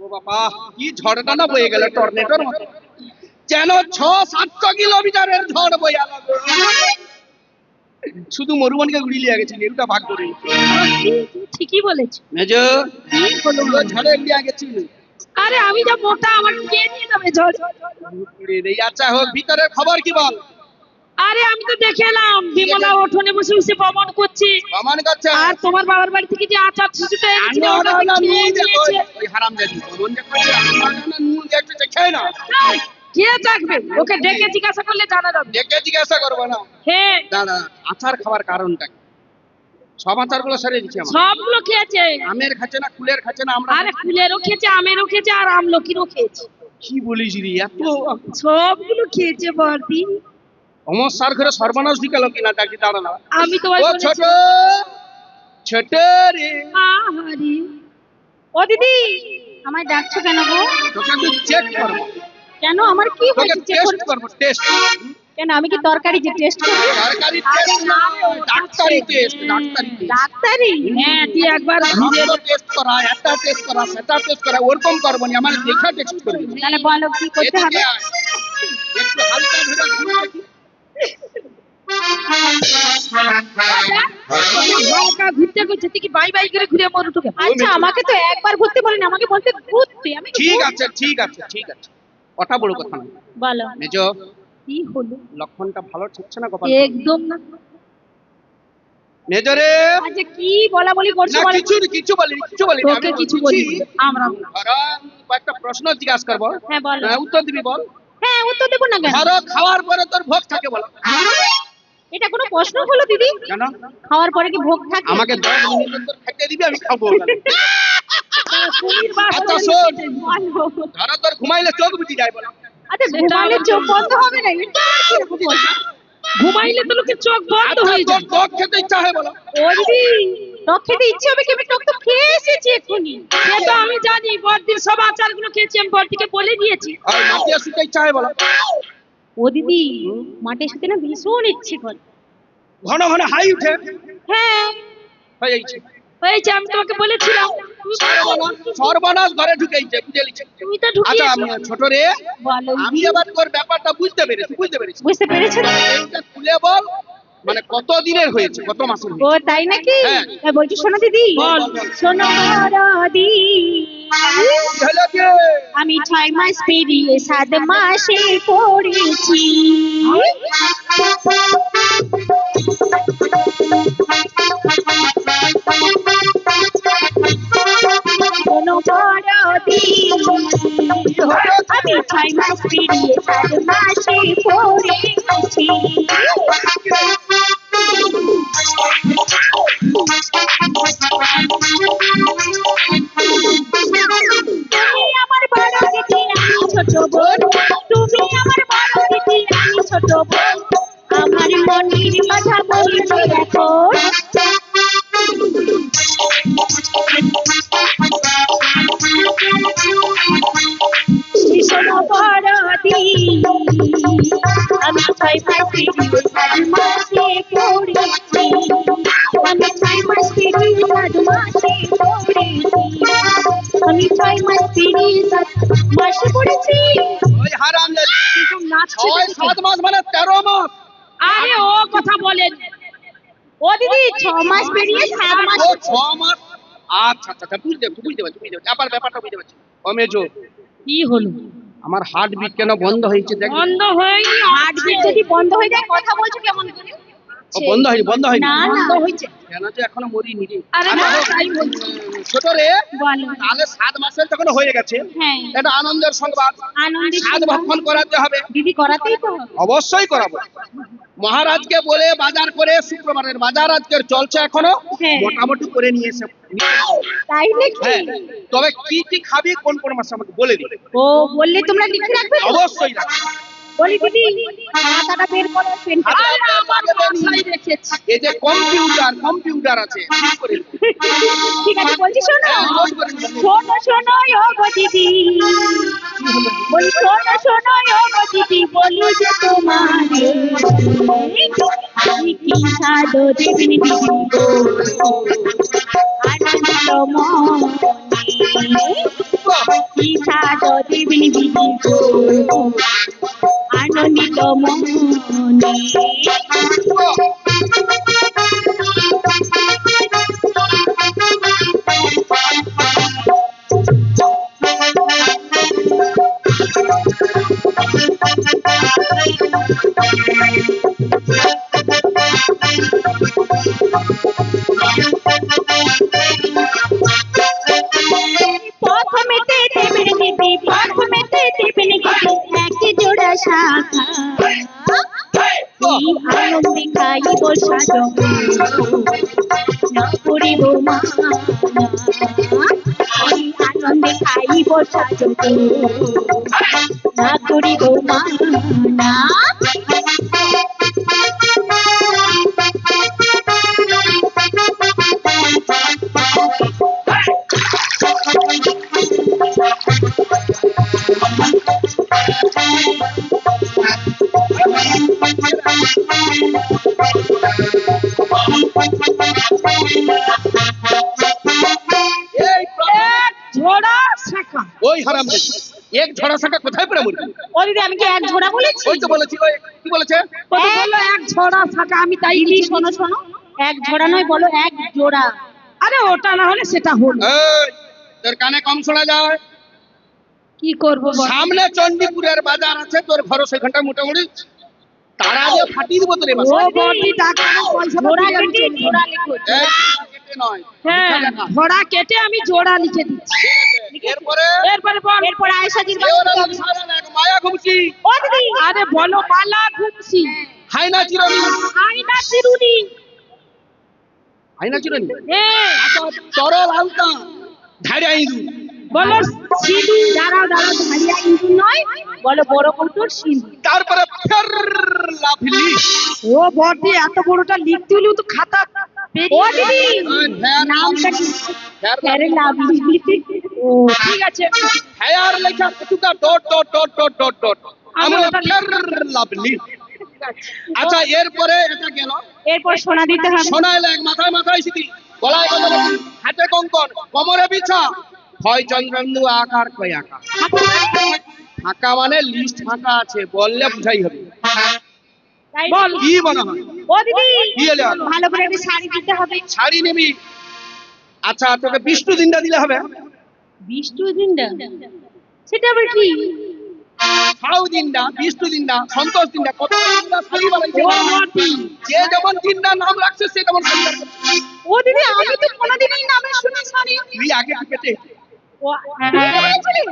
ও বাবা, কি ঝড়টা না বয়ে গেল টর্নেডোর মতো, যেন 600-700 কিলোমিটারের ঝড় বয়ে গেল। শুধু মরুবনকে ঘুরি লিয়ে গেছিল, এটা ভাগ করে। ঠিকই বলেছো মেজো, ঝড়ে লিয়ে গেছিল। আরে আমি যা মোটা, আমার কে নিয়ে যাবে ঝড়? আচ্ছা হোক, ভিতরের খবর কি বল? আরে আমি তো দেখে এলাম বিমলা উঠোনে বসে বসে প্রমাণ করছি। প্রমাণ করছে? আর তোমার বাবার বাড়ি থেকে যে আচার শিশুটা এনেছিল ওটা তো খেয়ে নিয়েছে। ওই হারামজাদি প্রমাণ করছে, আমরা না নুন দেখতে খেয়ে না। কে থাকবে? ওকে ডেকে জিজ্ঞাসা করলে জানা যাবে। ডেকে জিজ্ঞাসা করবো না? হ্যাঁ দাদা, আচার খাবার কারণটা কি? সব আচারগুলো সরিয়ে দিচ্ছি আমরা। সবগুলো খেয়েছে। আমের খাচ্ছে না, কুলের খাচ্ছে না? আমরা আরে কুলেরও খেয়েছে, আমেরও খেয়েছে, আর আমলকিরও খেয়েছে। কি বলিস রে, এত সবগুলো খেয়েছে বর্দি। সমস্যার ঘরে সর্বনাশ দিকে লোক কিনা ডাকি দাঁড়া না। আমি তো ও ছোট ছোট রে, আহারে ও দিদি, আমায় ডাকছো কেন গো? তোকে একটু চেক করবো। কেন, আমার কি তোকে হয়েছে? টেস্ট করবো, টেস্ট। কেন, আমি কি তরকারি যে টেস্ট করব? সরকারি টেস্ট না, ডাক্তারি টেস্ট। ডাক্তারি ডাক্তারি? হ্যাঁ, তুই একবার টেস্ট করা, একটা টেস্ট করা, সেটা টেস্ট করা, ওরকম করবো না, আমার দেখা টেস্ট করবি। তাহলে বলো কি করতে হবে? একটু হালকা ধরে ঘুরে দেখি। হালকা ঘুরতে করছে, তুই কি বাই বাই করে ঘুরে মর উঠে? আচ্ছা, আমাকে তো একবার ঘুরতে বলেন, আমাকে বলতে ঘুরতে। আমি ঠিক আছে ঠিক আছে ঠিক আছে, ওটা বড় কথা না। বলো মেজো, কি হলো? লক্ষণটা ভালো ঠিকছে না কপাল? একদম না। মেজো রে, আচ্ছা কি বলা বলি করছো? না কিছু বলিনি, কিছু বলিনি। তোকে কিছু বলিনি আমরা। ধরো কয়েকটা প্রশ্ন জিজ্ঞাসা করবো, হ্যাঁ বলো। উত্তর দিবি, বল। হ্যাঁ, উত্তর দেবো না কেন? ধরো খাওয়ার পরে তোর ভোগ থাকে, বলো। এটা কোনো প্রশ্ন হলো দিদি? কেন? খাওয়ার পরে কি ভোগ থাকে? আমাকে 10 মিনিট তোর খেতে দিবি, আমি খাবো। কুমির বাস আচ্ছা বলে শোন, বলো। ধরো তোর ঘুমাইলে চোখ বুঝি যায়, বলো। আচ্ছা ঘুমাইলে চোখ বন্ধ হবে না? এটা আর কিরকম বলছো? ঘুমাইলে তো লোকের চোখ বন্ধ হয়ে তোর যায়। টক খেতে ইচ্ছা হয়, বলো। ও দিদি, টক খেতে ইচ্ছে হবে কি? আমি টক তো খেয়ে এসেছি এক্ষুনি। সে তো আমি জানি, বড়দির সব আচারগুলো খেয়েছি, আমি বড়দিকে বলে দিয়েছি। আর মাটিয়া শুতে ইচ্ছা হয়, বলো। ও দিদি, মাঠে শুতে না ভীষণ ইচ্ছে করে। ঘন ঘন হাই উঠে। হ্যাঁ হয়ে যাচ্ছে। হয়েছে, আমি তোমাকে বলেছিলাম। সর্বনাশ ঘরে ঢুকেইছে, বুঝে লিছে। তুমি তো আচ্ছা ঢুকিয়েছো। ছোট রে, বলো আমি এবার তোর ব্যাপারটা বুঝতে পেরেছি। বুঝতে পেরেছো? এইটা খুলে বল, মানে কত দিনের হয়েছে, কত মাসের ও হয়েছে? তাই নাকি? হ্যাঁ। বলছি শোনো দিদি, বল। শোনো বড়দি, আমি 6 মাস পেরিয়ে 7 মাসে পড়েছি। শোনো বড়দি, আমি 6 মাস পেরিয়ে 7 মাসে পড়েছি। তুমি আমার বড় দিদি, আমি ছোট বোন। তুমি আমার বড় দিদি, আমি ছোট বোন। আমার মনের কথা বলছো এখন। শোনো বড়দি, আমি 6 মাস পেরিয়ে 7 মাসে পড়েছি। আমি 6 মাস পেরিয়ে 7 মাসে পড়েছি। আমি 6 মাস পেরিয়ে 7 মাসে পড়েছি। ওই হারামজাদি, কিন্তু নাচছে 6-7 মাস মানে 13 মাস। আরে ও কথা বলেন। ও দিদি, 6 মাস পেরিয়ে 7 মাস। ও 6 মাস। আচ্ছা আচ্ছা আচ্ছা, বুঝতে পারছি। ব্যাপারটা বুঝতে পারছি। ও মেজো, কি হলো? আমার হার্ট বিট কেন বন্ধ হয়েছে দেখ। বন্ধ হয়নি। হার্টবিট যদি বন্ধ হয়ে যায়, কথা বলছো কেমন করে? ও বন্ধ হয়নি। না না, বন্ধ হয়েছে। কেন যে এখনো মরিনি রে। আরে না, তাই বলছি। ছোট রে, বলো। তাহলে 7 মাসের যখন হয়ে গেছে, হ্যাঁ, এটা আনন্দের সংবাদ। আনন্দের 7 সংবাদ। ভক্ষণ করাতে হবে। দিদি করাতেই তো হবে। অবশ্যই করাবো। মহারাজকে বলে বাজার করে, শুক্রবারের বাজার আজকের চলছে এখনো, হ্যাঁ। মোটামুটি করে নিয়ে এসে। তাই নাকি? হ্যাঁ, তবে কি কি খাবি, কোন কোন মাসে আমাকে বলে দিবে। ও বললে তোমরা লিখে রাখবে তো? অবশ্যই রাখবো। বলি দিদি, খাতাটা বের করো, পেন। আরে আমার মাথায় রেখেছি। এই যে কম্পিউটার আছে, ঠিক করে দিবে। ঠিক আছে, বলছি শোনো। হ্যাঁ, নোট করে নিবে। শোনো ও গো দিদি, বলি শোনো ও গো দিদি, বলি যে তোমারে আমি কি সাধো দেবী দিদি গো, আনন্দ মনে। বিষাদ দিবিনি বিধি গো আনন্দিত মনে প্রথমেতে দেবেন দিদি প্রথমেতে দেবেন দিদি এক জোড়া শাখা এই আনন্দে খাইব সাজব না করিব মানা এই আনন্দে খাইব সাজব না করিব মানা এই ঝোড়া শাখা ওই হারাম এক ঝড়া শাখা কোথায় পড়ে মরবি? ও দিদি আমি কি এক ঝোড়া বলেছি ওই তো বলেছি, ওই কি বলেছে? ও তো বললো এক ঝোড়া শাখা আমি তাই দিদি লিখেছি। শোনো শোনো এক ঝোড়া নয় বলো এক জোড়া আরে ওটা না হলে সেটা হলো এই, তোর কানে কম শোনা যায়? কি করবো বল? সামনে চণ্ডীপুরের বাজার আছে, তোর ঘর সেখানটা মোটামুটি তারা যে ফাটিয়ে দিব তোর ও এবার। বড়ি টাকা পয়সা ঝোড়া দিয়ে আমি কেটে চলে জোড়া যাবো। লিখো এই, কেটে নয়, হ্যাঁ লিখা লেখা। ঝোড়া কেটে আমি জোড়া লিখে দিচ্ছি এরপরে এরপরে বল এরপর আয়েশা দিদি এওরা লাগ সারা লাগ মায়া ঘুমছি, ও দিদি আরে বলো মালা ঘুমছি হাইনা চিরনি, আইনা চিরুনি হাইনা চিরনি, হ্যাঁ তরল আলতা, ধাড়িয়া ইঁদুর। বলো সিঁদুর দাঁড়াও দাঁড়াও ধারিয়া ইঁদুর নয় বলো বড় কৌটোর সিঁদুর তারপরে ফের লাভলি। ও বড়দি এত বড়টা লিখতে হলেও তো খাতা ও দিদি নামটা কি ফেরে লাভলি ও ঠিক আছে হেয়ার লেখা কিছুটা dot dot dot dot dot dot, আমরা ওটা ফের লাভলি। আচ্ছা এরপরে এটা গেল, এরপর সোনা দিতে হবে সোনায় লাগ, মাথায় মাথায় সিটি, গলায় গলায় হাতে কঙ্কন, কোমরে বিছা, হয় চন্দ্রেন্দু আকার কয় আকার। ফাঁকা মানে লিস্ট ফাঁকা আছে, বললে বুঝাই হবে। তাই বল। কি মনে হয়? ও দিদি কি এলো? ভালো করে একটা শাড়ি দিতে হবে শাড়ি নিবি? আচ্ছা তোকে বিষ্ণু দিনটা দিলে হবে। বিষ্ণু দিনটা সেটা আবার কি ছাউ দিনটা, বিষ্ণু দিনটা, সন্তোষ দিনটা, কত দিনটা শাড়ি বানাইছে। ও বড়দি যে যেমন দিনটা নাম রাখছে সে তেমন শাড়ি বানাইছে। ও দিদি আমি তো কোনোদিনই নামে শুনি শাড়ি তুই আগে কি পেটে? ও তুমি বলেছিলে?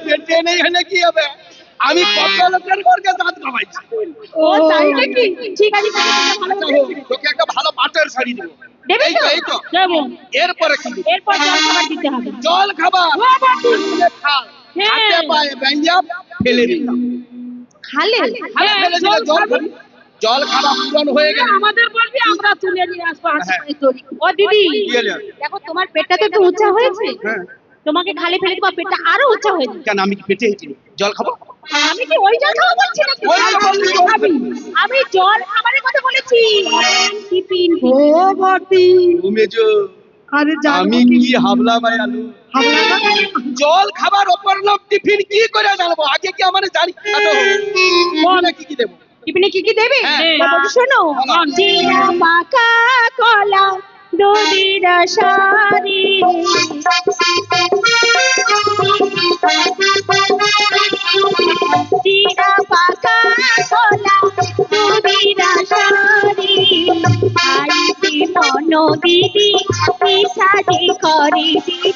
পেটে নেই হলে কি হবে? আমি কত লোকের ঘরকে দাঁত কামাইছি। ও তাই নাকি ঠিক আছে ঠিক আছে, ভালো আচ্ছা, করে তোকে একটা ভালো পাটের শাড়ি দেবো। দেবে এই তো তো, এই তো। দেবো এরপরে কি দেবো? এরপর জল খাবার দিতে হবে জল খাবার, খা, হ্যাঁ। হাতে পায়ে ব্যাঙ্গা ফেলে দিই। খালে খালে ফেলে দিলে জল খাবি। জল খাওয়া পূরণ হয়ে গেলে আমাদের বলবি আমরা তুলে নিয়ে আসবো হ্যাঁ। ও দিদি কি হলো? দেখো তোমার পেটটা তো একটু উঁচা হয়েছে হ্যাঁ। তোমাকে খালে ফেলে দেবো পেটটা আরো উঁচা হয়ে যাবে কেন আমি কি পেটে হেঁটে জল খাবো? আমি কি ওই জল খাওয়া বলছি নাকি ওই জল বললি খাবি। আমি জল খাবারের কথা বলেছি টিফিন ও বড়দি ঘুমেছো? আরে আমি কি হাবলা ভাই আলু? জল খাবার ওপর লোক টিফিন কি করে জানবো? আগে কি আমার জানি? আচ্ছা, বলে কি কি দেবো? টিফিনে কি কি দেবে হ্যাঁ। তা বলছি শোনো বলো। জিরা পাকা কলা দুধের শাড়ি জিরা পাকা কলা দুধের শাড়ি খাইতে মন দিদি পিঠাজি করি দিদি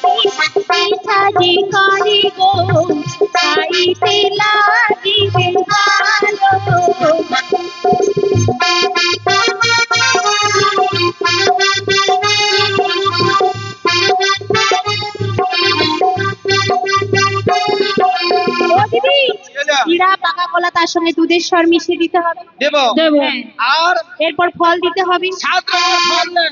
পিঠাজি করি গো খাইতে লাগিবে ভালো ও দিদি জিরা পাকা কলা তার সঙ্গে দুধের স্বর মিশিয়ে দিতে হবে দেবো। দেবো হ্যাঁ। আর এরপর ফল দিতে হবে 7 রকমের ফল নে।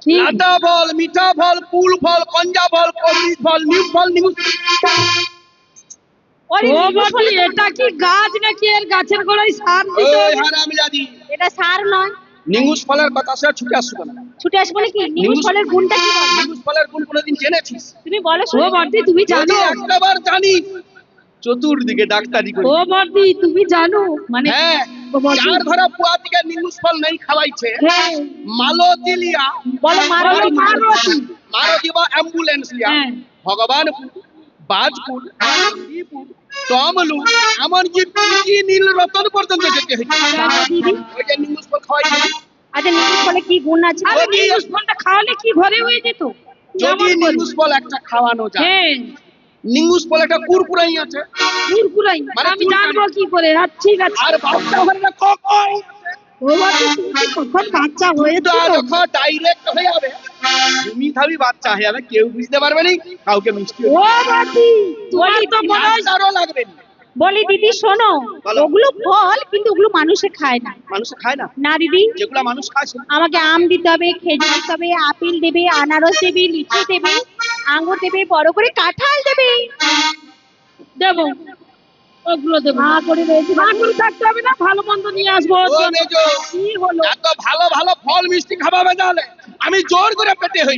কি? লাটা ফল, মিঠা ফল, কুল ফল, কঞ্জা ফল, কবি ফল, নিম ফল, নিমু। ওরে ও বড়দি এটা কি গাছ নাকি এর গাছের গোড়ায় সার দিতে ওই হবে? হারামজাদি, এটা সার নয় নিঙ্গুস ফলের কথা সে ছুটে আসবে না। ছুটে আসবো নাকি? নিউজ ফলের গুণটা কি বলো? নিউজ ফলের গুণ কোনোদিন জেনেছিস? তুমি বলো ও শুনি। বর্দি তুমি যদি জানো? একটাবার জানি চতুর্দিকে ডাক্তারি করি। ও বর্দি তুমি জানো? মানে হ্যাঁ, ও বর্দি। যার ধরা পুয়া থেকে নিউজ ফল নেই খাওয়াইছে, হ্যাঁ মালতিলিয়া, বলো মারোতি, মারোতি। মারতি বা অ্যাম্বুলেন্স লিয়া, হ্যাঁ। ভগবানপুর, বাজপুর, শ্রীপুর, তমলু, এমনকি পিজি নীল রতন পর্যন্ত যেতে হয়েছে। দিদি। ওই যে নিউজ ফল খাওয়াইছে। আচ্ছা নিউজ ফলে কি গুণ আছে? আরে নিউজ ফলটা খাওয়ালে কি ঘরে হয়ে যেত? যদি যেমন বলি। নিউজ ফল একটা খাওয়ানো যায়, হ্যাঁ নিউজ ফল একটা কুরকুরাই আছে, কুরকুরাই মানে আমি চুলকানি। জানবো কি করে? আচ্ছা ঠিক আছে। আর বাচ্চা হলে না কখন ও বর্দি তুমি কখন বাচ্চা হয়েছিল? যখন ডাইরেক্ট হয়ে যাবে, তুমি ভাবি বাচ্চা হয়ে যাবে, কেউ বুঝতে পারবে না, কাউকে মিষ্টি ও বর্দি তোমার তো মনে হয় ডাক্তারও লাগবে না। বলি দিদি শোনো, বলো। ওগুলো ফল কিন্তু ওগুলো মানুষে খায় না। মানুষ খায় না, না দিদি, যেগুলা মানুষ খায় আমাকে আম দিতে হবে, খেজুর দিতে হবে, আপেল দেবে, আনারস দেবে, লিচু দেবে, আঙ্গুর দেবে, বড় করে কাঁঠাল দেবে। দেবো, ওগুলো দেবো। মা করে রয়েছে না করে থাকতে হবে না, ভালো মন্দ নিয়ে আসবো। ও মেজো, কি হলো? এত ভালো ভালো ফল মিষ্টি খাওয়াবে তাহলে আমি জোর করে পেটে হই।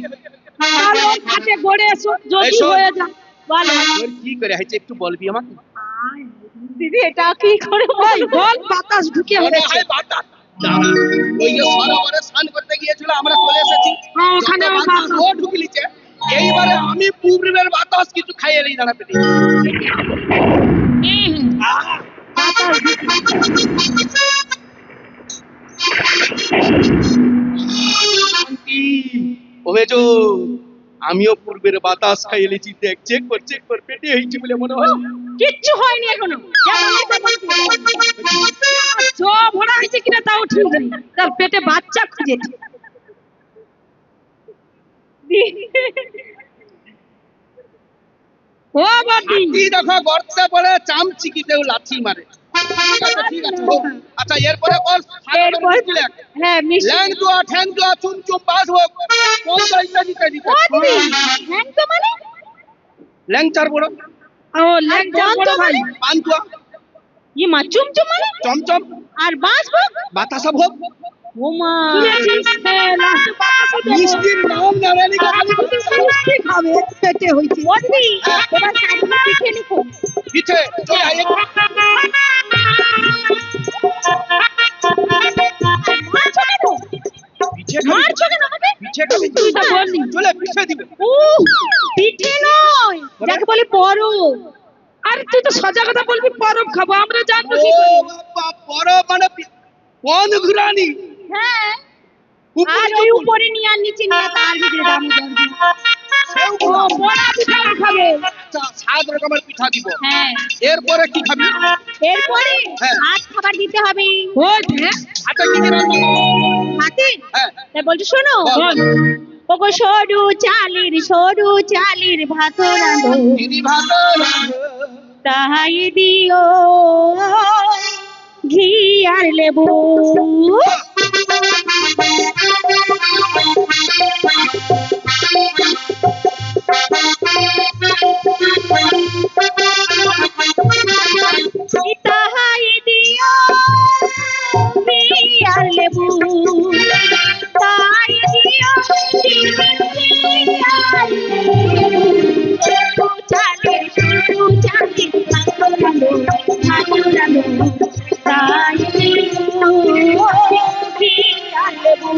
তাহলে ওর কাছে গড়ে এসো, যদি এই শোন। হয়ে যায়। বলো তোর কি করে হয়েছে একটু বলবি আমাকে? দিদি, এটা কি করে ওই বল বাতাস ঢুকে মনে হয়েছে। হয় বাতাস। দাঁড়া, ওই যে সরোবরে স্নান করতে গিয়েছিল, আমরা চলে এসেছি, হ্যাঁ, যত ওখানে বাতাস বাতাস। ও ঢুকিলিছে, এইবারে আমি পূর্বের বাতাস কিছু খাইয়ে এলি দাঁড়া পেটে। বাতাস ঢুকে। শান্তি। ও মেজো, আমিও পূর্বের বাতাস খাইয়ে এলেছি, দেখ চেক কর পেটে হয়েছে বলে মনে হয়। কিচ্ছু হয়নি এখনো। যেমন আছে তেমন আছে। চ ভরা হয়েছে কিনা তাও ঠিক নেই, তার পেটে বাচ্চা খুঁজেছে। ও বর্দি হাতি দেখো গর্তে পড়ে চামচিকিতেও লাথি মারে। ঠিক আছে হোক। আচ্ছা এরপরে বল, এরপর হ্যাঁ মিষ্টি। ল্যাং দুয়া ঠ্যাং দুয়া চুম চুম বাস হোক, কোনটা ইত্যাদি ইত্যাদি। ও দিদি, হ্যাঁ তো মানে ল্যাংচার বড়, ও ল্যাংচা আর বড় ভাই। পান্তুয়া, ই মা চুমচুম মানে চমচম, আর বাস ভোগ। বাতাসা ভোগ। ও মা শুনেছিস? হ্যাঁ, লাস্টে বাতাসে দেবো। মিষ্টির নাম জানালি খালি মিষ্টি খাবে, পেটে হয়েছে। ও দিদি, এবার সাজিয়ে পিঠে লিখো। পিঠে চলে আয়। মারছো কেন? পিঠে খাবি? মারছো কেন আমাকে? পিঠে খাবি? তুই তো বললি। চলে পিঠে দিব। পিঠে নয়, যাকে বলে পরো। আরে তুই তো সজা কথা বলবি, পরব খাবো, আমরা জানবো ও কি করে? বাবা, বড় মানে কোন ঘুরানি? হ্যাঁ, উপরে আর ওই উপরে। উপরে নিয়ে আর নিচে নিয়ে তার ভিতরে দামি দামি। সেও ও ঘুরানি। বড়া পিঠা খাবে। আচ্ছা, 7 রকমের পিঠা দিব। হ্যাঁ, এরপরে কি খাবি? এরপরে হ্যাঁ। ভাত খাবার দিতে হবে। ওই দেখ, হাতে কি দিয়ে রান্না করবো? হাতে হ্যাঁ, তাই বলছি শোনো, বল। ওগো সরু চালির ভাত রাঁধো, দিদি ভালো তাহাই দিও ঘি আর লেবু। তাহাই দিও ঘি আর লেবু, তাই দিও ঘি আর লেবু। সরু চালির ভাত রাঁধো, তাই দিও ঘি আর লেবু।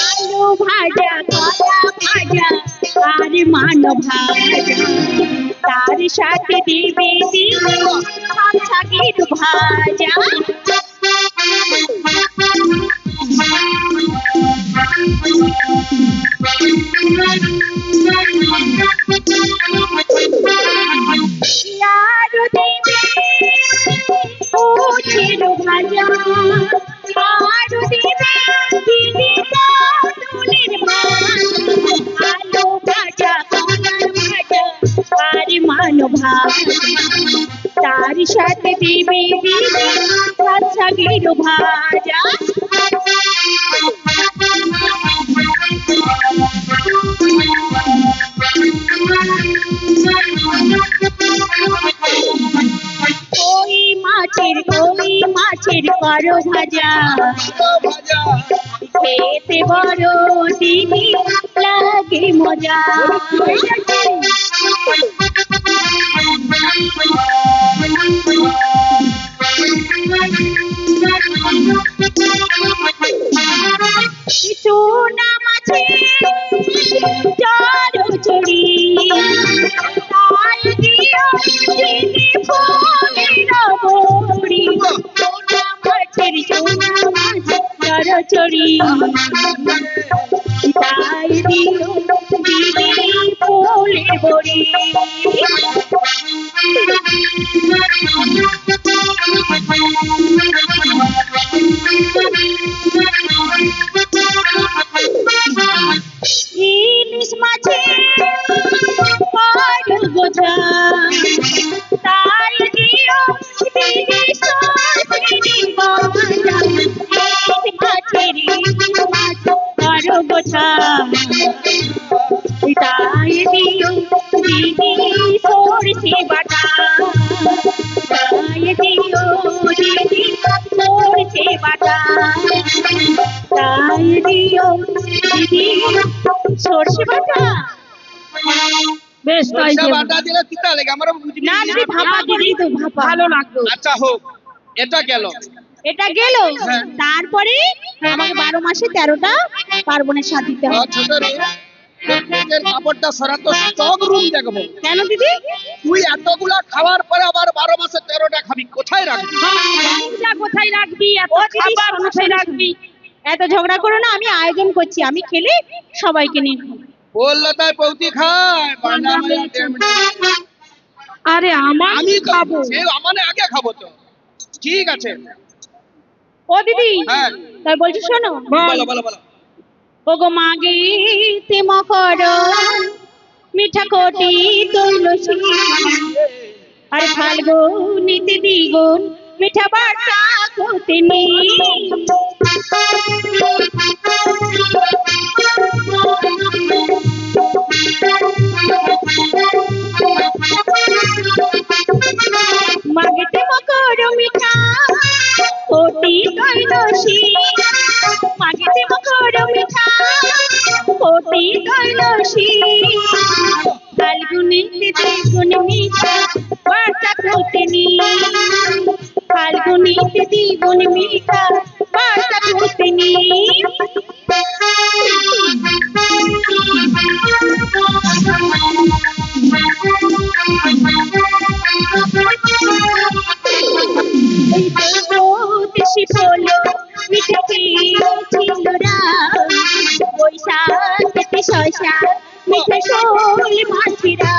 আলু ভাজা, কলা ভাজা, আর মান ভাজা, তার সাথে দিবি ছাগির ভাজা। আর দিবি উঠের ভাজা, আর দিবি তুলের ভাজা, আলু ভাজা, কলার ভাজা, আর মান ভাজা, তার সাথে দিবি ছাগির ভাজা। মাছের করো ভাজা ভাজা খেতে বড় দিদি লাগে মজা চুনা মাছে চড়ি তাল দিও দিদি ফুলের বড়ি চুনা মাছ চড়ি তাল দিও দিদি ফুলের বড়ি ইলিশ মাছে পাড় গোছা তাল দিও দিদি সজনি বাজা ইলিশ মাছ পাড় গোছা তাল দিও দিদি সরষে বাটা তাল দিও দিদি সরষে বাটা তাল দিও দিদি সরষে বাটা বেশ তাই সরষে দেবো। বাটা দিলে তিতা লাগে আমরা বুঝি না দিদি ভাপা দিলেই তো ভাপা ভালো লাগতো। আচ্ছা হোক এটা গেল এটা গেল হ্যাঁ। তারপরে আমাকে 12 মাসে 13টা পার্বণের স্বাদ দিতে হবে ছোট রে নিজের কাপড়টা সরাতো স্টক রুম দেখবো কেন দিদি তুই এতগুলা খাওয়ার পরে আবার 12 মাসে 13টা খাবি কোথায় রাখবি যা কোথায় রাখবি এত ও দিদি, খাবার শোনো, কোথায় শোনো, রাখবি? এত ঝগড়া করো না আমি আয়োজন করছি আমি খেলে সবাইকে নিয়ে খাবো বললো তাই পৌতি খায় বান্না মায়া টেমটা। আরে আমার আমি তো খাবো। সে আমানে আগে খাবো তো ঠিক আছে ও দিদি হ্যাঁ তাই বলছি শোনো বলো বলো বলো ও গো মাগে তেমা করো মিঠা কোটি তুলসী আর ফাল্গুনিতে দ্বিগুণ মিঠা বার্তা কোতিনি মাগেতে মকর মিঠা কোটি তুলসী মাগেতে মকর মিঠা কোটি তুলসী ফাল্গুনিতে দ্বিগুণ মিঠা বার্তা কোতিনি ফাল্গুনিতে দ্বিগুণ মিঠা বার্তা কোতিনি এই দেশি ফলো মিঠে ছিল রা বৈশাখেতে শশা মিঠে শোল মাছিরা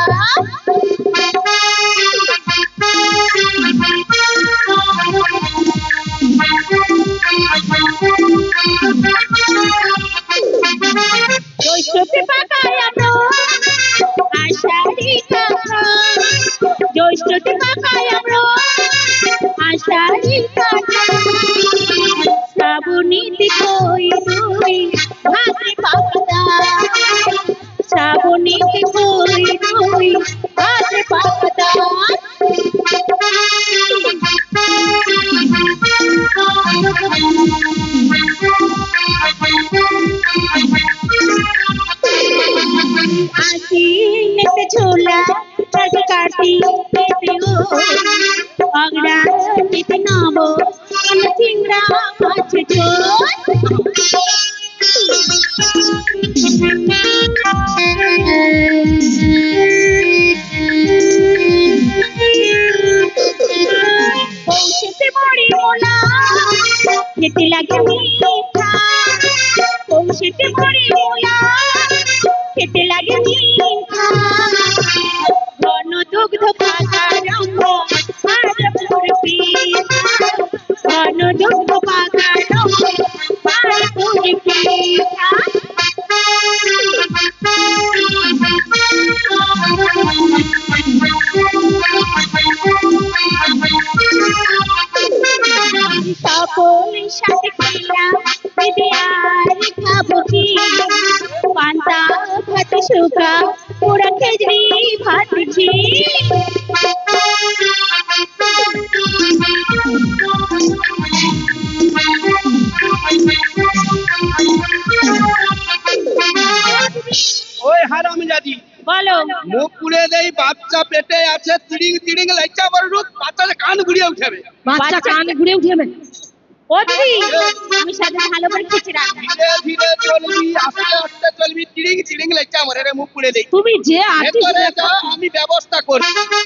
জ্যৈষ্ঠতে পাকায় আমরা আষাঢ়ি কাকা জ্যৈষ্ঠতে পাকায় আমরা আষাঢ়ি কাকা শ্রাবণীতে কই দুই ভাদ্রে পাকদা শ্রাবণীতে কই দুই ভাদ্রে পাকদা আশ্বিনেতে ঝোলা কার্তিকেতে ও অগ্রাণীতে নব চিংড়া মাছ ঝোল পৌষেতে বড়ি মোলা খেতে লাগে মিঠা পৌষেতে বড়ি মোলা খেতে লাগে মিঠা ঘন দুগ্ধ পাতা রঙ্গ আর পুরপি ঘন দুগ্ধ পাতা রঙ্গ আর পুরপি সকল সাথে খেলাম দিদি আর খাবো কি পান্তা ভাত শুকা পোড়া খেজড়ি ভাত ঘি বলো। মুখ পুড়ে দেই, বাচ্চা পেটে আছে, তিড়িং তিড়িং লাইচা বড় বাচ্চার কান ঘুরিয়ে উঠবে। বাচ্চা কান ঘুরে উঠবে। ওদি আমি সাথে ভালো করে খিচে রাখবো। ধীরে ধীরে চলবি, আস্তে আস্তে চলবি, তিড়িং তিড়িং লাইচা মরে রে, মুখ পুড়ে দেই। তুমি যে আর্টিস্ট ভেতরে যা, আমি ব্যবস্থা করি।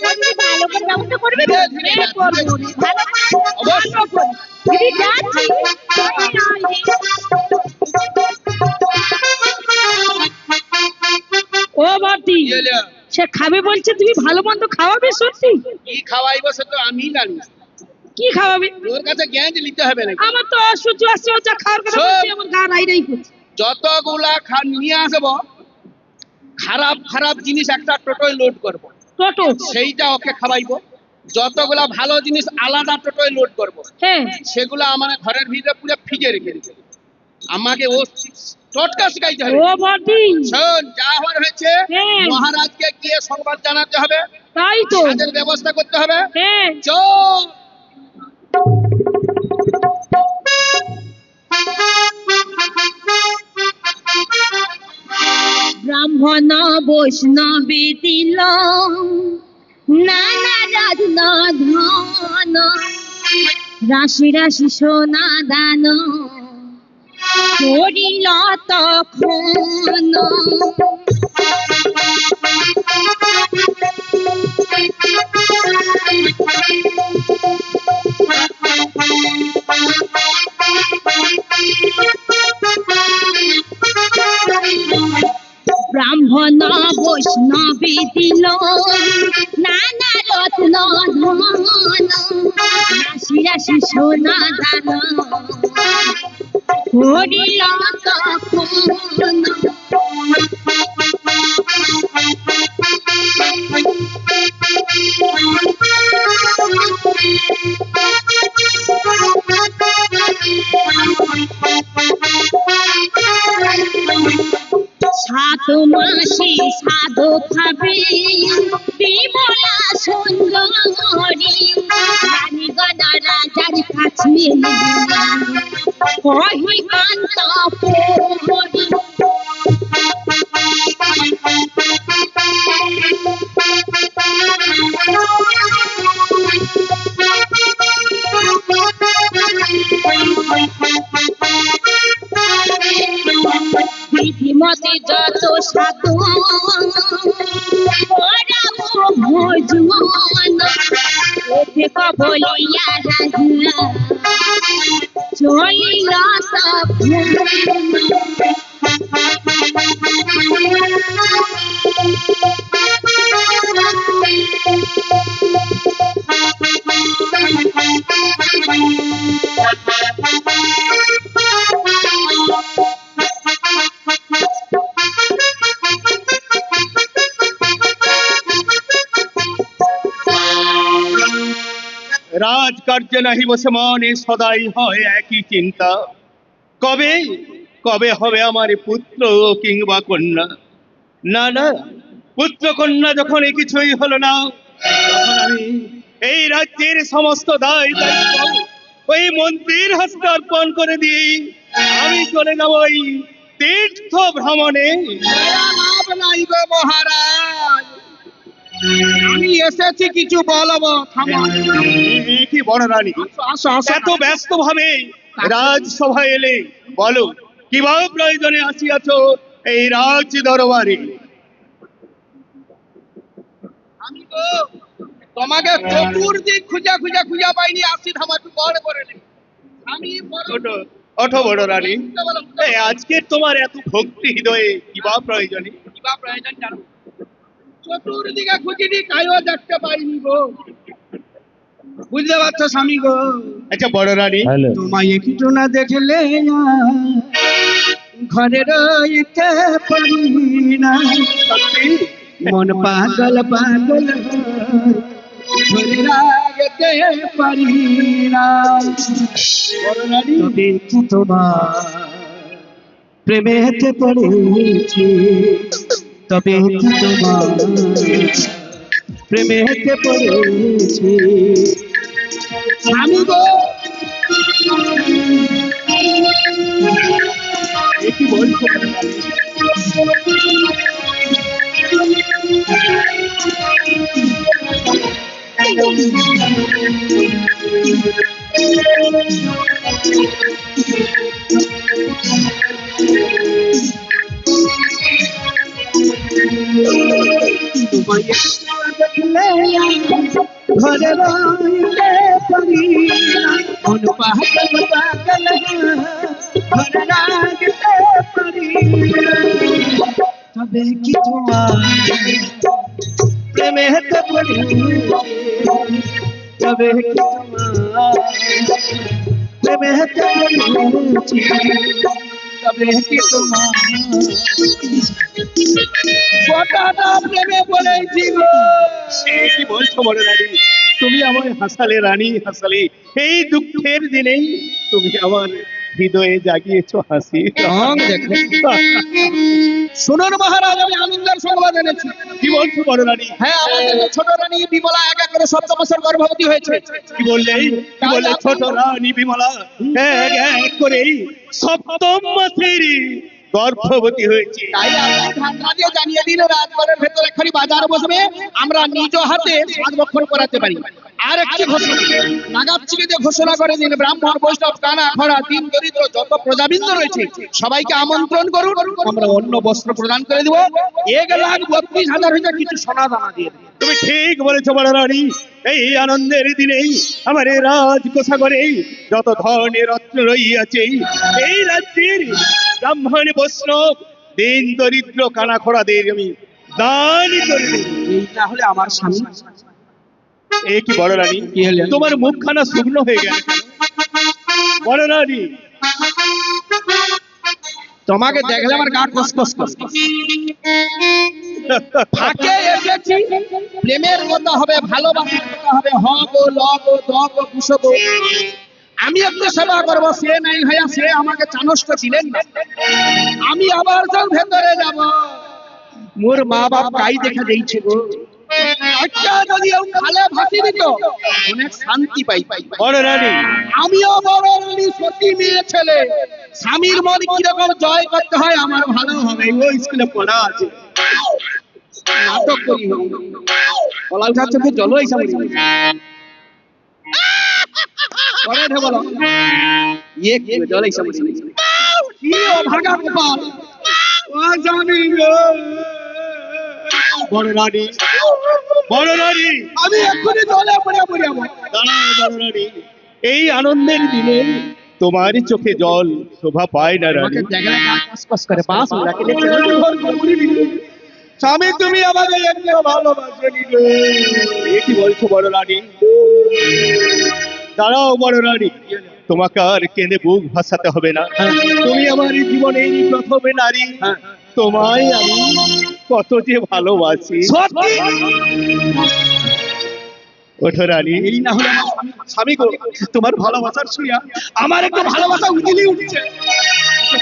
ওদি ভালো করে ব্যবস্থা করবে তো? ধীরে ধীরে হ্যাঁ, করবো রে, ভালো করে। অবশ্যই। দিদি যাচ্ছি। ও বাটি কি হলো? সে খাবে বলছে, তুমি ভালো মন্দ খাওয়াবে সত্যি? কি খাওয়াইবো সে তো আমি জানি। কি খাওয়াবে? তোর কাছে জ্ঞান নিতে হবে নাকি? আমার তো অসহ্য আসছে, ও যা খাওয়ার কথা শোন। বলছে আমার গা রাইরাই করছে। যতগুলা নিয়ে আসবো, খারাপ খারাপ জিনিস একটা টোটোয় লোড করব। টোটো? সেইটা ওকে খাওয়াইবো। যতগুলা ভালো জিনিস আলাদা টোটোয় লোড করব, হ্যাঁ। সেগুলো আমার ঘরের ভিতরে পুরো ফ্রিজে রেখে দিতে। আমাকে ও টোটকা শিখাইতে হবে। ও বাটি শোন, যা হওয়ার হয়েছে হ্যাঁ। মহারাজকে গিয়ে সংবাদ জানাতে হবে, তাই তো। কাজের ব্যবস্থা করতে হবে। হ্যাঁ। চল। ব্রাহ্মণ বৈষ্ণবী দিল নানা রত্ন ধন, রাশি রাশি সোনা দান করিল তখন। ব্রাহ্মণ বৈষ্ণবী দিল নানা রত্ন ধন, রাশি রাশি সোনা দান করিল তখন। সাত মাসে সাধু খাবে বিমলা সুন্দরী, রানীগণ রাজার কাছে কহি কান্ত পরি। বিধিমতে যত সাধু ভোজন, এতে বলিয়া রাজা চলিল রাজকার্যে নাহি বসে মনে সদাই হয় একই চিন্তা, কবে কবে হবে আমার পুত্র কিংবা কন্যা। না না, পুত্র কন্যা যখন কিছুই হলো না, তখন আমি এই রাজ্যের সমস্ত দায় দায়িত্ব ওই মন্ত্রীর হস্তে অর্পণ করে দিই। আমি চলে যাব ওই তীর্থ ভ্রমণে। লাভ নাই গো মহারাজ, আমি এসেছি কিছু বলবো। থামো। এ কি বড় রানী, আসো আসো। এত ব্যস্ত ভাবে রাজসভায় এলে, বলো কিভাবে প্রয়োজনে আসিয়াছ এই রাজ দরবারে? আমি তো তোমাকে চতুর্দিক খুঁজা খুঁজা খুঁজা পাইনি, আসি ধামা একটু বড় করে নে। আমি ওঠো ওঠো বড় রানী, এই আজকে তোমার এত ভক্তি হৃদয়ে কিবা প্রয়োজনে? কিবা প্রয়োজন জানো? চতুর্দিকে খুঁজিনি, কাইও দেখতে পাইনি গো। বুঝতে পারছো স্বামী গো? আচ্ছা বড় রানী, তোমায় একটু না দেখলে ঘরে রইতে পারি না, সত্যি মন পাগল পাগল হয়, ঘরে রাখতে পারি না। বড় রানী, তবে কি তোমার প্রেমেতে পড়েছি, তবে কি তোমার প্রেমেতে পড়েছি স্বামী গো। এ কি বলছো বড় রানী? তোমায় দেখলে ঘরে রইলে পারি না, মন পাগল পাগল ঘরে রাখতে পারি না। তবে কি তোমার প্রেমে হতে পারি, তবে কি তোমার প্রেমে হতে পারি, তবে কি তোমার গোটাটা প্রেমে বলেছি গো। সে কি বলছো বড় রানী? তুমি আমায় হাসালে রানী, হাসালে। এই দুঃখের দিনেই তুমি আমার হৃদয়ে জাগিয়েছো হাসি। রং দেখো। শুনুন মহারাজ, আমি আনন্দের সংবাদ এনেছি। কি বলছো বড় রানী? হ্যাঁ, আমাদের ছোট রানী বিমলা একা করে 7 বছর গর্ভবতী হয়েছে। কি বললে? কি বললে? ছোট রানী বিমলা এক এক করে সপ্তম মাসেরই গর্ভবতী হয়েছে। তাই আপনি ঠান্ডা দিয়ে জানিয়ে দিন, রাজবাড়ির ভেতরে খালি বাজার বসবে, আমরা নিজ হাতে সাজবক্ষণ করাতে পারি। আর একটি ঘোষণা, নাগাচ্ছিকে যে ঘোষণা করে দিন, ব্রাহ্মণ বৈষ্ণব কানা খরা দিন দরিদ্র যত প্রজাবৃন্দ রয়েছে সবাইকে আমন্ত্রণ করুন, আমরা অন্য বস্ত্র প্রদান করে দেবো। 1,32,000 হইতে কিছু সোনা দানা দিয়ে দেবো। তুমি ঠিক বলেছো বড় রানী। এই আনন্দের দিনেই আমার এই রাজকোষাগরে যত ধনের রত্ন রইয়াছে, এই রাজ্যের ব্রাহ্মণ বৈষ্ণব দিন দরিদ্র কানা খোড়াদের আমি দান করে দেব। এই না হলে আমার স্বামী। এ কি বড় রানী, কি হলো? তোমার মুখখানা শুকনো হয়ে গেল কেন? বড় রানী, তোমাকে দেখলে আমার গা কসকস করে। ফাঁকে এসেছি, প্রেমের কথা হবে, ভালোবাসার কথা হবে, হগো লগো দগো কুশগো। আমি একটু সেবা করবো, সে নাই হইয়া সে আমাকে চানষ্ট দিলেন না। আমি আবার যাও ভেতরে যাব, মোর মা বাপ গাই দেখা দিয়েছে গো। একটা যদি খালে ভাসি দিত অনেক শান্তি পাই। বড় রানী, আমিও বড় রানী, সতী মেয়ে ছেলে, স্বামীর মন কিরকম জয় করতে হয় আমার ভালো হবে, ও স্কুলে পড়া আছে। নাটক করি পলালঘাট চোখে জল এসে বলো ইয়ে কি জল এসে কি অভাগা গোপাল ও জানি গো। বড় রানী, বড় রানী, আমি এক্ষুনি জলে পড়ে পড়ে দাঁড়াও বড় রানী। এই আনন্দের দিনে তোমার চোখে জল শোভা পায় না রানী। স্বামী তুমি আমাকে একটু ভালোবাসনি গো। এ কি বলছো বড় রানী? দাঁড়াও বড় রানী, তোমাকে আর কেঁদে বুক ভাসাতে হবে না। তুমি আমার জীবনের প্রথমে নারী, তোমায় আমি কত যে ভালোবাসি। সত্যি ওঠো রানী। এই না হলে আমার স্বামী গো, তোমার ভালোবাসার শুইয়া আমার একটু ভালোবাসা উঠেই উঠছে।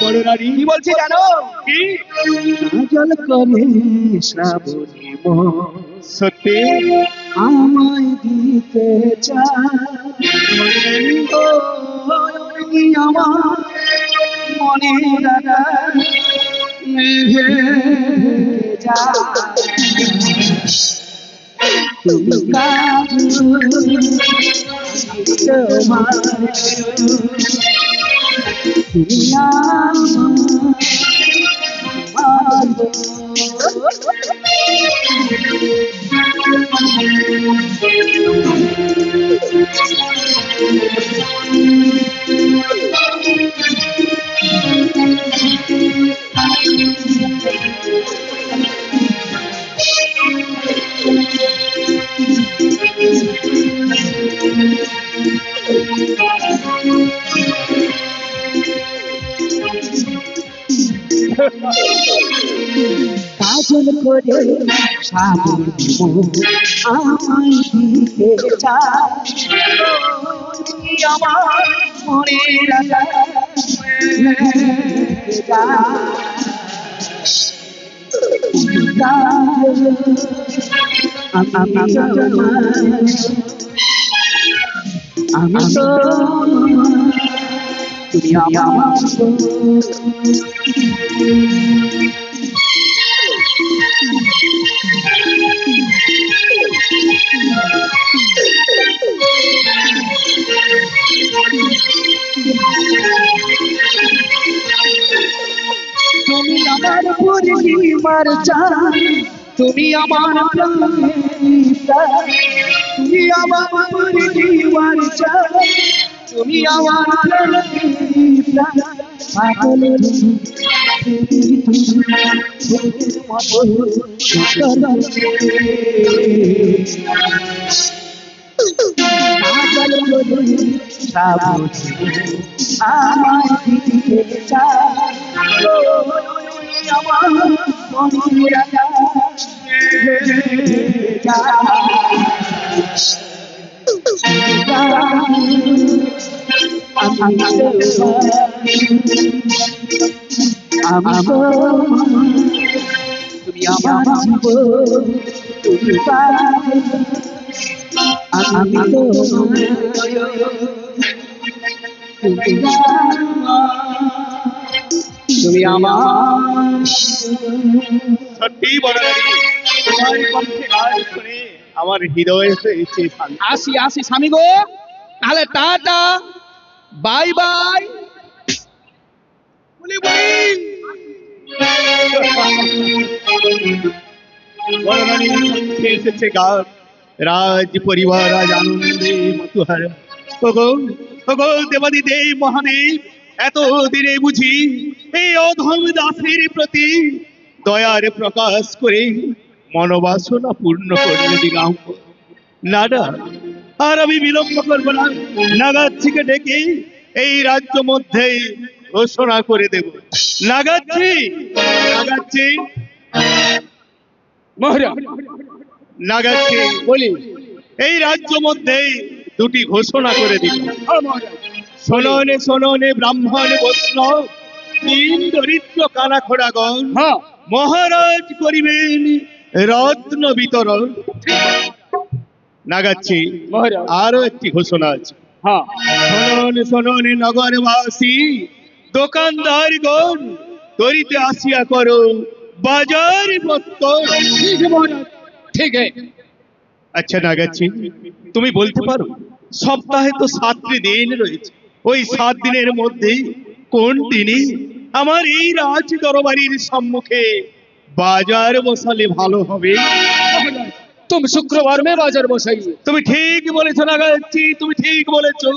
বড় রানী, কি বলছি জানো? কি? কাজল করে শ্রাবণী মন সত্যি? আমায় দিতে চাই ও আমার মনে দাদা মেঘে যায়। তুমি কাজল তোমার তুমি কাজল করে শ্রাবণী মন আমায় দিতে চাই আমার মনে রাজা আমি তো তুমি আমার তুমি আমার পূর্ণিমার চাঁদ, তুমি আমার প্রাণ, তুমি আমার পূর্ণিমার চাঁদ, তুমি আমার প্রাণ। পাগলের আমার দিকে আমার তুমি আমার জীবন, তুমি আমি তো তুমি আমার সত্যি বড় রানী, তোমার কণ্ঠে গান শুনে আমার হৃদয় হয়েছে শান্ত। আসি আসি স্বামী গো, তাহলে টাটা, বাই বাই। বলি বড় রানী কণ্ঠে এসেছে গান, রাজ পরিবার আজ আনন্দে মতুহারা। ওগো ওগো দেবাদি দেব মহাদেব, এত দিনে বুঝি এই অধম দাসের প্রতি দয়ার প্রকাশ করে মনোবাসনা পূর্ণ করে দিলাম। না না, আর আমি বিলম্ব করবো না, নাগাচ্ছিকে ডেকে এই রাজ্য মধ্যে ঘোষণা করে দেব। নাগাচ্ছি নাগাচ্ছি মহারাজ নাগাচ্ছি, বলি এই রাজ্য মধ্যে দুটি ঘোষণা করে দিল। শোননে শোননে ব্রাহ্মণ বৈষ্ণব তিন দরিদ্র কানাখোড়াগণ, হ্যাঁ মহারাজ করিবেন রত্ন বিতরণ। নাগাচ্ছি মহারাজ আরো একটি ঘোষণা আছে। হ্যাঁ শোননে শোননে নগরবাসী দোকানদার গণ, তরিতে আসিয়া করো বাজার পত্তর। ঠিক है মহারাজ, ঠিক है। আচ্ছা নাগাচ্ছি, তুমি বলতে পারো সপ্তাহে তো 7টি দিন রয়েছে, ওই 7 দিনের মধ্যে কোন দিনে আমার এই রাজ দরবারির সম্মুখে বাজার বসালে ভালো হবে? तुम शुक्रवार में बाजार बसाइए। তুমি ঠিক বলেছো নাগাচ্ছি, তুমি ঠিক বলেছো।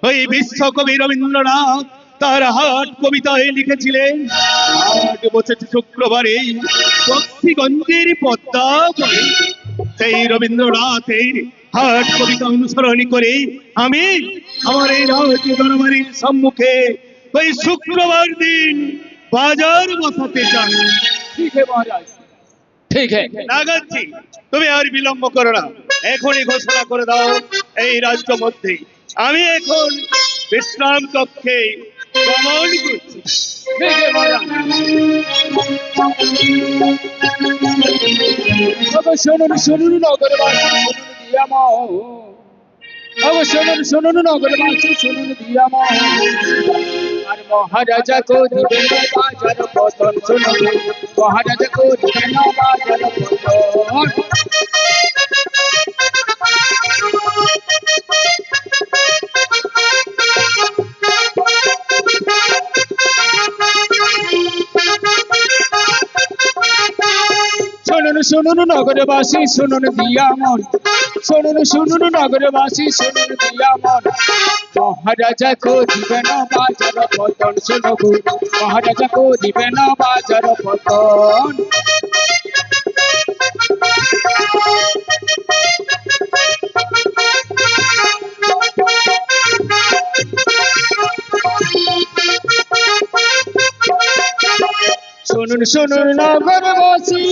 ওই বিশ্বকবি রবীন্দ্রনাথ তার হাট কবিতায় লিখেছিলেন, হাট বসেছে শুক্রবারে বক্সিগঞ্জের পদ্মা বনে। সেই রবীন্দ্রনাথের হাট কবিতা অনুসরণ করে আমি আমার এই রাজ দরবারের সম্মুখে ওই শুক্রবার দিন বাজার বসাতে চাই। ठीक है महाराज, ठीक है। নাগাচ্ছি, তুমি আর বিলম্ব করো না, এখনই ঘোষণা করে দাও এই রাজ্য মধ্যে। আমি এখন বিশ্রাম কক্ষে গমন করছি। ठीक है महाराज। अब শুনুন শুনুন নগরবাসী, শুনুন দিয়া মো। अब শুনুন শুনুন নগরবাসী, শুনুন দিয়া মো। আর মহারাজা কো দিবেন বাজার পতন, শুনুন মহারাজা কো দিবেন বাজার পতন। শুনুন শুনুন নগরবাসী, শুনুন দিয়া মন। শুনুন শুনুন নগরবাসী, শুনুন দিয়া মন। মহারাজা কো দিবেন বাজার পতন, শুনুন মহারাজা কো দিবেন বাজার পতন। শুনুন শুনুন নগরবাসী,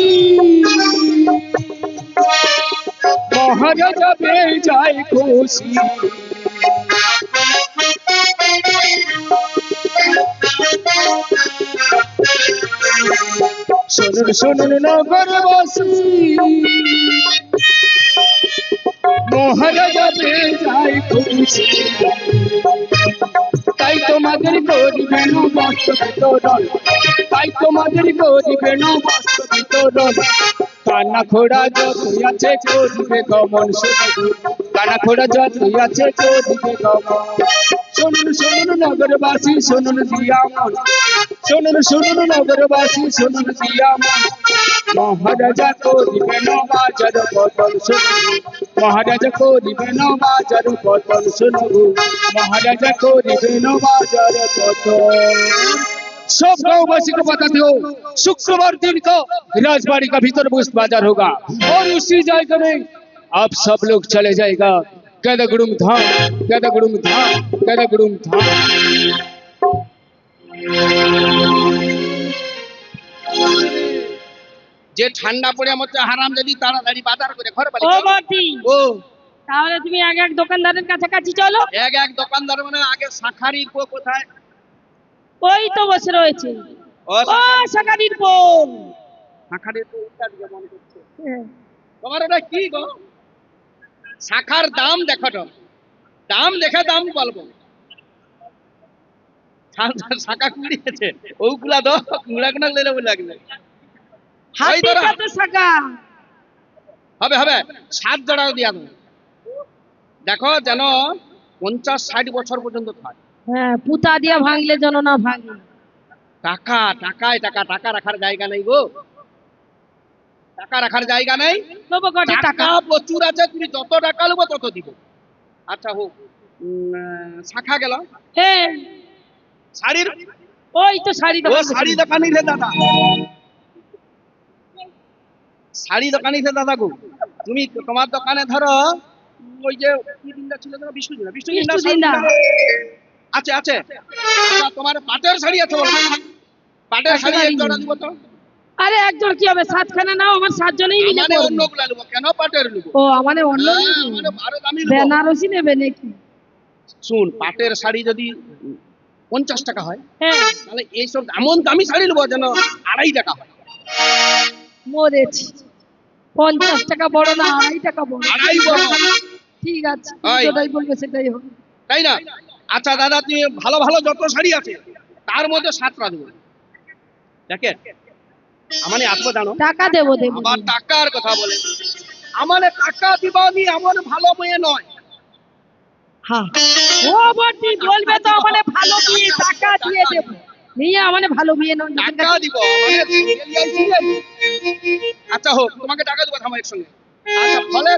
মহারাজা পেয়ে যায় খুশি। শুনুন শুনুন নগরবাসী, মহারাজা পেয়ে যায় খুশি। তাই তোমাদের করিবেন বস্ত্র বিতরণ, তাই তোমাদের করিবেন বস্ত্র বিতরণ। কানা খোড়া যতই আছে চলবে গমন শোনো কানা খোড়া যতই আছে চলবে গমন শুনুন শুনুন নগরবাসী শুনুন জিয়ামন শুনুন শুনুন নগরবাসী শুনুন জিয়ামন মহারাজা করিবে নবাজার পতন শুনুন মহারাজা করিবে নবাজার পতন শুনুন মহারাজা করিবে नवाजार पतन सब गाँववासी को बताते हो शुक्रवार दिन को राजबाड़ी का भीतर बुस्त बाजार होगा और उसी जगह में आप सब लोग चले जाएगा गदगुड़ुम धाम गदगुड़ुम धाम गदगुड़ुम धाम যে ঠান্ডা পড়ে আমার হারাম যদি তাড়াতাড়ি বাজার করে ঘর বাড়ি ও বটি ও তাহলে তুমি এক এক দোকানদারের কাছাকাছি চলো এক এক দোকানদার মানে আগে শাখারির পো কোথায় ওই তো বসে রয়েছে ও ও শাকারির বোন শাখারির পো উল্টা দিকে মনে করছে তোমার এটা কি গো শাখার দাম দেখো তো দাম দেখে দাম বলবো শাখা কুড়িয়েছে ওগুলা দো কুড়া কুড়া লেলে লাগবে হাতি কত শাকা হবে হবে 7 জোড়া দিয়া দেবো দেখো যেন 50-60 বছর পর্যন্ত থাকে হ্যাঁ পুতা দিয়া ভাঙলে যেন না ভাঙে টাকা টাকায় টাকা টাকা রাখার জায়গা নেই গো টাকা রাখার জায়গা নেই দেবো কটে টাকা টাকা প্রচুর আছে তুমি যত টাকা নেবো তত দিব আচ্ছা হোক শাখা গেল হ্যাঁ শাড়ির ওই তো শাড়ি ও দোকান শাড়ি দোকানি রে দাদা শাড়ি দোকানি রে দাদা গো তুমি তোমার দোকানে ধরো ওই যে কি দিনটা ছিল ধরো বিষ্ণু দিনটা। আছে আছে আচ্ছা, তোমার পাটের শাড়ি আছে বলো পাটের শাড়ি এক জোড়া দিব তো আরে একজন কি হবে 7খানা নাও আমার 7 জনেই মিলে মানে করবো। অন্যগুলা নেবো কেন পাটের নেবো ও আমারে অন্য মানে ভালো দামি নেবো বেনারসি নেবে নাকি শুন পাটের শাড়ি যদি 50 টাকা হয় হ্যাঁ তাহলে এইসব এমন দামি শাড়ি নেবো যেন 2.5 টাকা হয় মরেছি 50 টাকা বড় না 2.5 টাকা বড় 2.5 বড় ঠিক আছে ওই। যেটাই বলবে সেটাই হবে তাই না আচ্ছা দাদা তুমি ভালো ভালো যত শাড়ি আছে তার মধ্যে 7টা দেবো দেখে আমানে আসবো জানো টাকা দেবো দেবো আবার টাকার কথা বলে আমানে টাকা দিবানি এমন ভালো মেয়ে নয় হ্যাঁ ও বটি বলবে তো মানে ভালো বিয়ে টাকা দিয়ে দেবো নিয়ে মানে ভালো বিয়ে নয় টাকা দিব মানে আচ্ছা হোক তোমাকে টাকা দেবো থামো একসঙ্গে আচ্ছা ফলে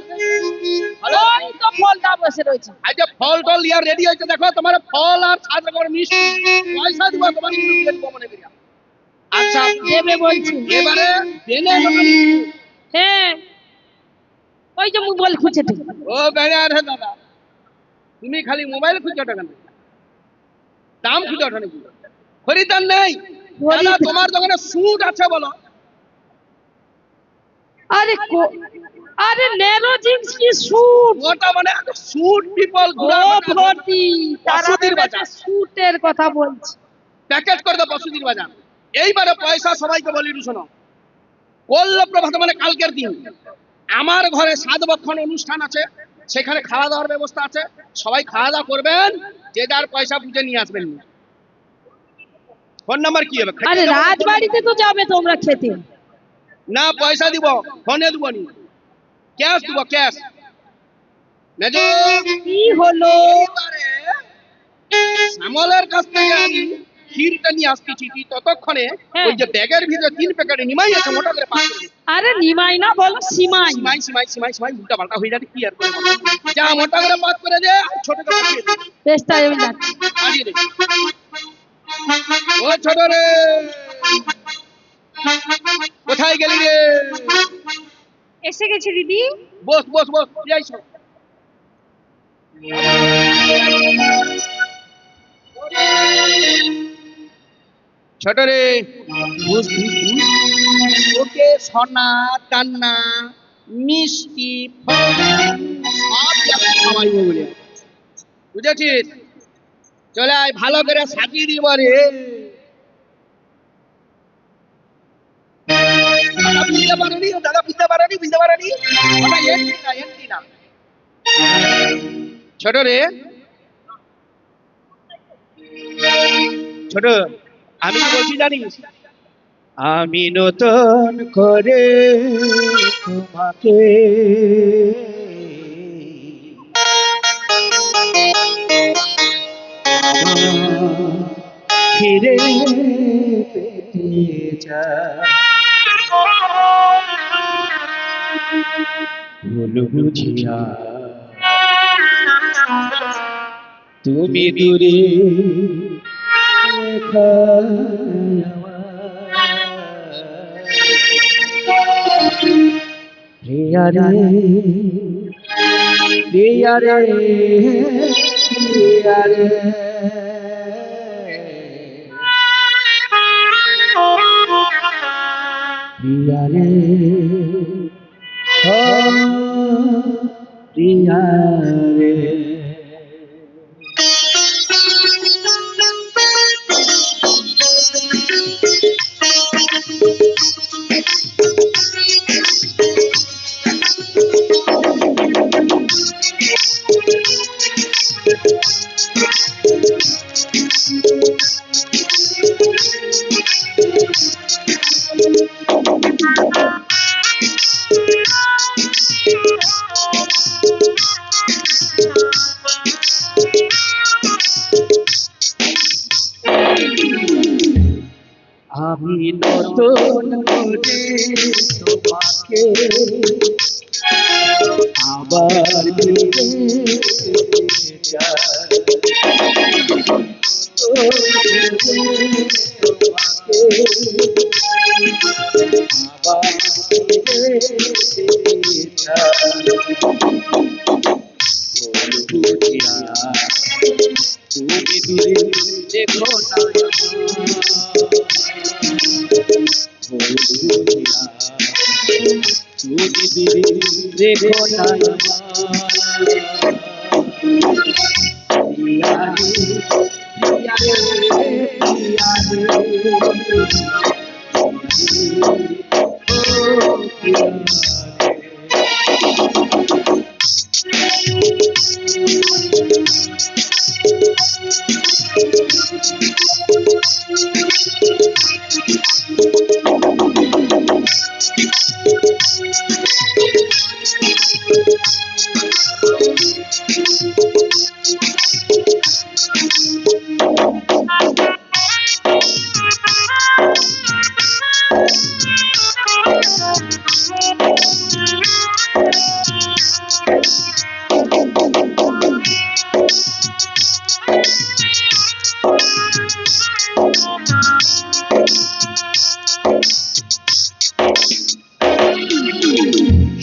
ওই তো ফলটা বসে রয়েছে আচ্ছা ফল টল ইয়ার রেডি হয়েছে দেখো তোমার ফল আর 7 রকমের মিষ্টি পয়সা দিব তোমার কিন্তু দিয়ে দেবো মনে করিয়া আচ্ছা দেবে বলছি এবারে দেনে দোকানি হ্যাঁ ওই যে মোবাইল খুঁজে তো ও বেড়ার হে দাদা তুমি খালি মোবাইল খুঁজছো টাকা না দাম খুঁজছো ওঠা নাকি খরিদার নেই দাদা তোমার দোকানে স্যুট আছে বলো আরে আরে নেরো জিন্স কি স্যুট ওটা মানে স্যুট পিপল ও ভর্তি তারা বসতির বাজার। স্যুটের কথা বলছে প্যাকেট করে দাও বসুদির বাজার এইবারে পয়সা সবাইকে বলি শোনো কল্য প্রভাত মানে কালকের দিন আমার ঘরে 7 বক্ষণ অনুষ্ঠান আছে সেখানে খাওয়া দাওয়ার ব্যবস্থা আছে সবাই খাওয়া দাওয়া করবেন যে যার পয়সা বুঝে নিয়ে আসবেন ফোন নাম্বার কি হবে আরে রাজবাড়িতে তো যাবে তোমরা খেতে না পয়সা দিব ফোনে দিব নি ক্যাশ দিব ক্যাশ মেজো কি হলো এইবারে শ্যামলের কাছ থেকে আমি ক্ষীরটা নিয়ে আসতেছি তুই ততক্ষণে হ্যাঁ। ওই যে ব্যাগের ভিতরে 3 প্যাকেট নিমাই আছে মোটা করে পাক করে দে। আরে নিমাই না বলো সিমাই সিমাই সিমাই সিমাই সিমাই উল্টা পাল্টা হয়ে যাবে কি আর করে বলো? যা মোটা করে পাক করে দে আর ছোট করে দিয়ে দে বেশ তাই আমি যাচ্ছি বাড়িয়ে দে ও ছোট রে কোথায় গেলি রে এসে গেছি দিদি বস বস বস যাই সব ছোট রে বুঝ বুঝ বুঝ ওকে সোনা দান্না মিষ্টি ফল সব যাবে খাওয়াইব বলে বুঝেছিস চলে আয় ভালো করে সাজিয়ে দিব রে দাদা বুঝতে পারেনি দাদা বুঝতে পারেনি ওটা এন্টি না ছোট রে ছোট আমি কি বলছি জানিস আমি নতুন করে তোমাকে ফিরে পেতে চাই ভুল বুঝিয়া তুমি দূরে প্রিয়া রে প্রিয়া রে প্রিয়া রে প্রিয়া রে ও প্রিয়া রে আমি নতুন করে তোমাকে আবার পেতে চাই তোমাকে আবার পেতে চাই বুঝিয়া তুমি দূরে দেখো না তুমি দূরে দেখো না প্রিয়া রে প্রিয়া রে প্রিয়া রে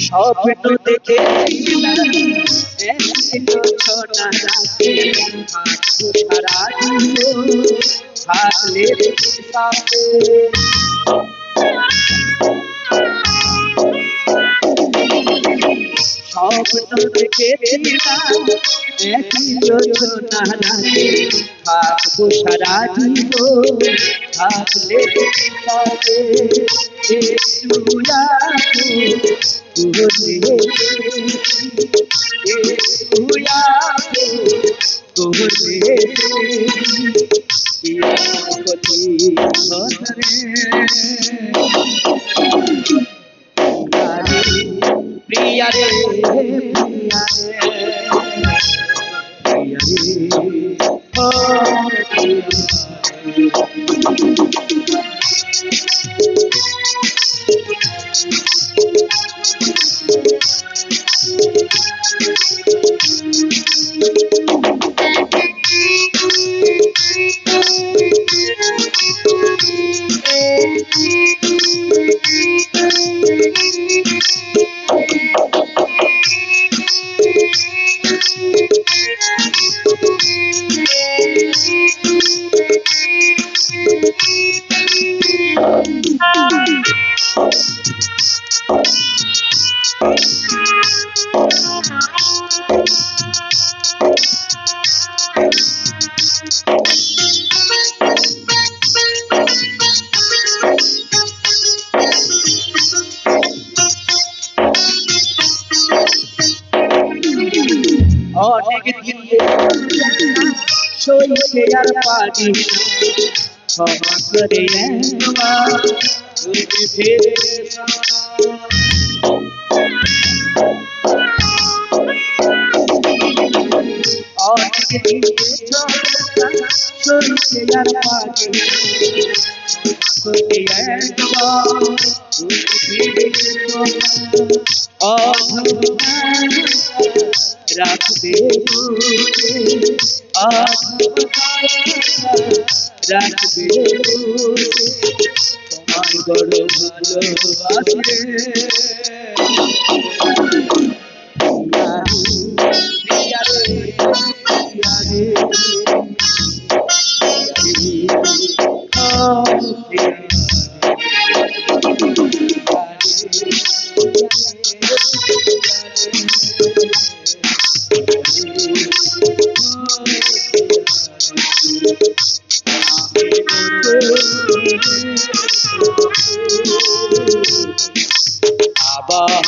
স্বপ্ন দেখে ছোটা রাতে সারা থাকলে সাথে স্বপ্ন দেখেছিলাম একই ছোটা রাতে থাকবো সারা জীবন থাকলে সাথে প্রিয়া রে প্রিয়া অনেক দিন সইতে আর পারি ক্ষমা করে একবার তুমি ফিরে অনেক দিয়েছ শরীরে আর পাগে তোকে একবার রাখবে রাখবে তোমায় বড় ভালোবাসে আবার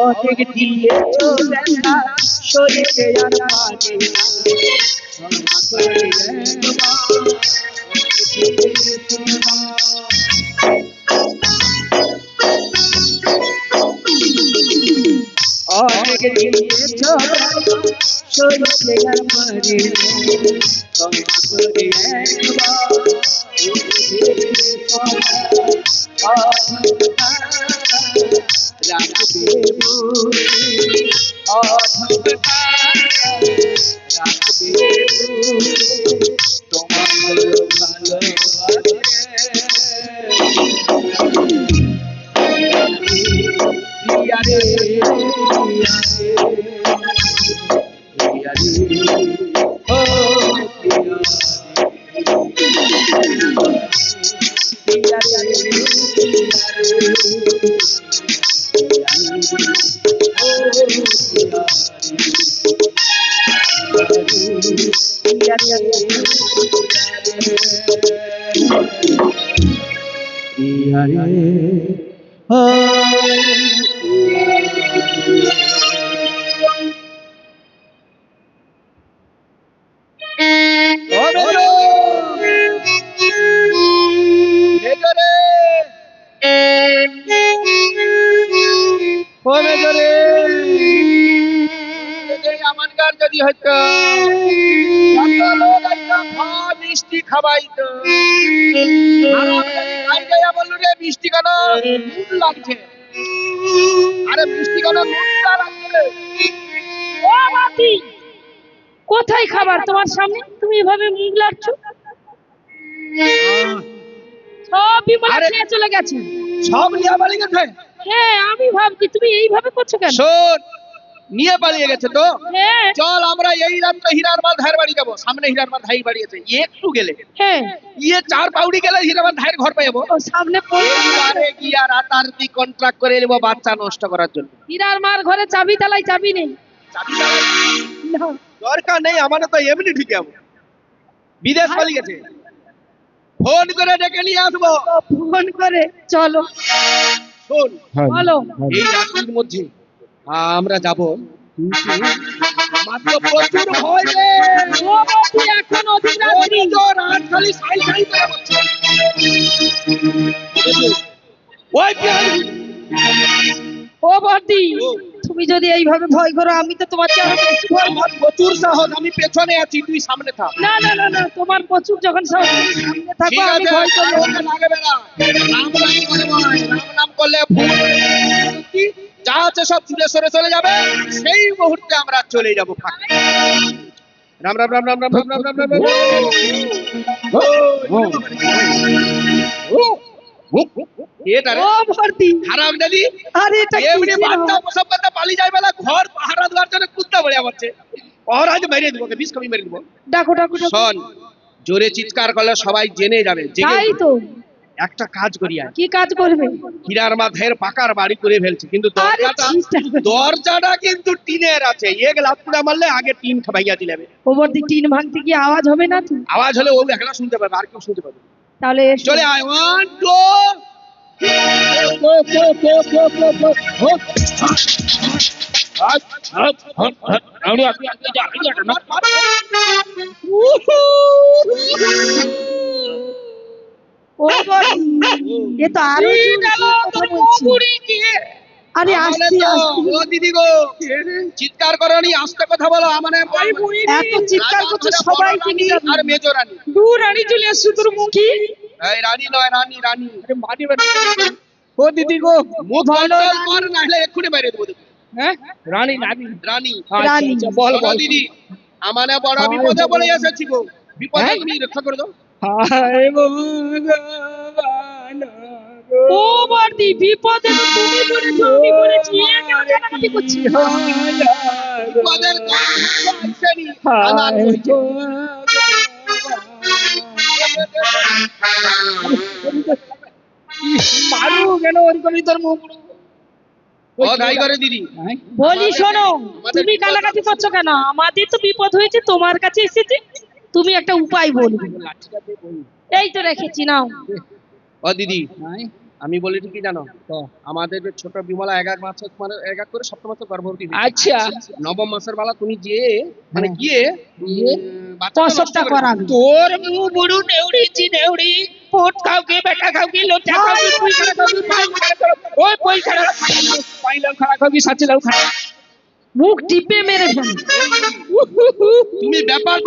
অনেক দিয়েছ ব্যথা শরীরে আর পাগে ক্ষমা করে অনেক দিয়েছ শরীরে আর পাগে ক্ষমা করে রাখবে রাখবে তোমার আমানকার যদি হয়তো মিষ্টি খাবাইতো বললো রে মিষ্টি কেন নুন লাগছে আরে মিষ্টি কেন নুনটা লাগছে ও বাতি কোথায় খাবার তোমার সামনে তুমি এভাবে মুখ লাগছো সব বিমলা খেয়ে চলে গেছে সব নিয়ে পালিয়ে গেছে হ্যাঁ আমি ভাবছি তুমি এইভাবে করছো কেন শোন নিয়ে পালিয়ে গেছে তো হ্যাঁ চল আমরা এই রাত্রে হীরারমাল ধাইয়ের বাড়ি যাবো সামনে হীরারমাল ধাই বাড়ি আছে একটু গেলে হ্যাঁ ইয়ে 4 পাউড়ি গেলে হীরারমাল ধাইয়ের ঘর পাবো ও সামনে এইবারে গিয়া রাতারাতি কন্ট্রাক্ট করে নেবো বাচ্চা নষ্ট করার জন্য হীরার মার ঘরে চাবি তালাই চাবি নেই চাবি চালাই না, দরকার নেই আমাদের তো এমনি ঢুকে যাবো বিদেশ পালিয়ে গেছে ফোন করে ডেকে নিয়ে আসবো তো ফোন করে চলো শোন বলো এই রাত্রির মধ্যে আমরা যাব কিন্তু মাত্র প্রচুর ভয় রে। ও বৌদি এখন অধিক ওই রাত্রি। তো রাত খালি সাই সাই করে হচ্ছে। ওই বিহারি, ও বৌদি ও। তুমি যদি এইভাবে ভয় করো আমি তো তোমার চেয়ে আরো বেশি ভয় আমার প্রচুর সাহস, আমি পেছনে আছি, তুই সামনে থাক। না না না না তোমার প্রচুর যখন সাহস তুমি সামনে থাকো ঠিক আমি আছে, ভয় করি ওকে লাগবে না। রাম নাম করে বল, রাম নাম করলে ভূত কি যা আছে সব ছুটে সরে চলে যাবে, সেই মুহূর্তে আমরা চলে যাব ফাঁকে। রাম রাম রাম রাম রাম রাম রাম রাম রাম রাম। এটা রে ও বৌদি হারাম দাদি, আরে এটা এমনি কি বাচ্চা প্রসব করতে পালিয়ে যায় বেলা ঘর পাহারা দেওয়ার জন্য কুত্তা বলে যাচ্ছে। আজ মেরে দিব, বিষ কমি মেরে দিব। ডাকো ডাকো ডাকো। শোন, জোরে চিৎকার করলে সবাই জেনে যাবে। জেগে তাই তো একটা কাজ করি আয়, কি কাজ করবে হীরার মাথায় পাকার বাড়ি করে ফেলছে, কিন্তু আরে দরজাটা কিন্তু টিনের আছে। এক লাফুড়া মারলে আগে টিন খাবাইয়া দিলাবে। ও বৌদি টিন ভাঙতে কি আওয়াজ হবে না তো? আওয়াজ হলে ও একলা শুনতে পাবে, আর কেউ শুনতে পাবে না। তাহলে এসো। চলে আয়, 1 2 ও বৌদি এ তো আরো জোরে কথা বলছি। আরে আস্তে আস্তে ও দিদি গো, চিৎকার করনি, আস্তে কথা বলো। মানে এত চিৎকার করছে সবাই জেনে যাবে। আর মেজো রানী, দূর রানী চলে আসছে তোর মুখী। এই রানী নয়, রানী রানী। ও দিদি গো মুখ কন্ট্রোল কর, না হলে এক্ষুনি বাইরে দেবো। হ্যাঁ রানী রানী রানী রানী বল বল দিদি, আমানে বড় বিপদে পড়ে এসেছি গো, বিপদে তুমি রক্ষা করে দাও। হায় ভগবান ও বর্দি বিপদে তো তুমি পড়েছো আমি পড়েছি এ কেন কান্নাকাটি করছি বিপদের আসেনি, আমার হয়েছে। মারু কেন ওরকমই তোর মুখ ও গাই করে দিদি, বলি শোনো তুমি কান্নাকাটি করছো কেন আমাদের তো বিপদ হয়েছে তোমার কাছে এসেছে তুমি একটা উপায় বলবে এই তো রেখেছি নাও ও দিদি আমি বলি কি জানো, আমাদের যে ছোট বিমলা এক এক মাসে মানে এক এক করে সপ্তম মাসে গর্ভবতী হয়েছে। আচ্ছা নবম মাসের বেলা তুমি যে মানে গিয়ে প্রসবটা করাবে তোর মুখ বুড়ু নেউড়িছি নেউড়ি পোট খাওকে বেটা খাওকে লোটা খাওকে তুই খাওকে পাই ওই পয়সা পাইলাম খাওয়া খাওকে সাথে লাও খা মুখ টিপে মেরে ফেলে তুমি ব্যাপার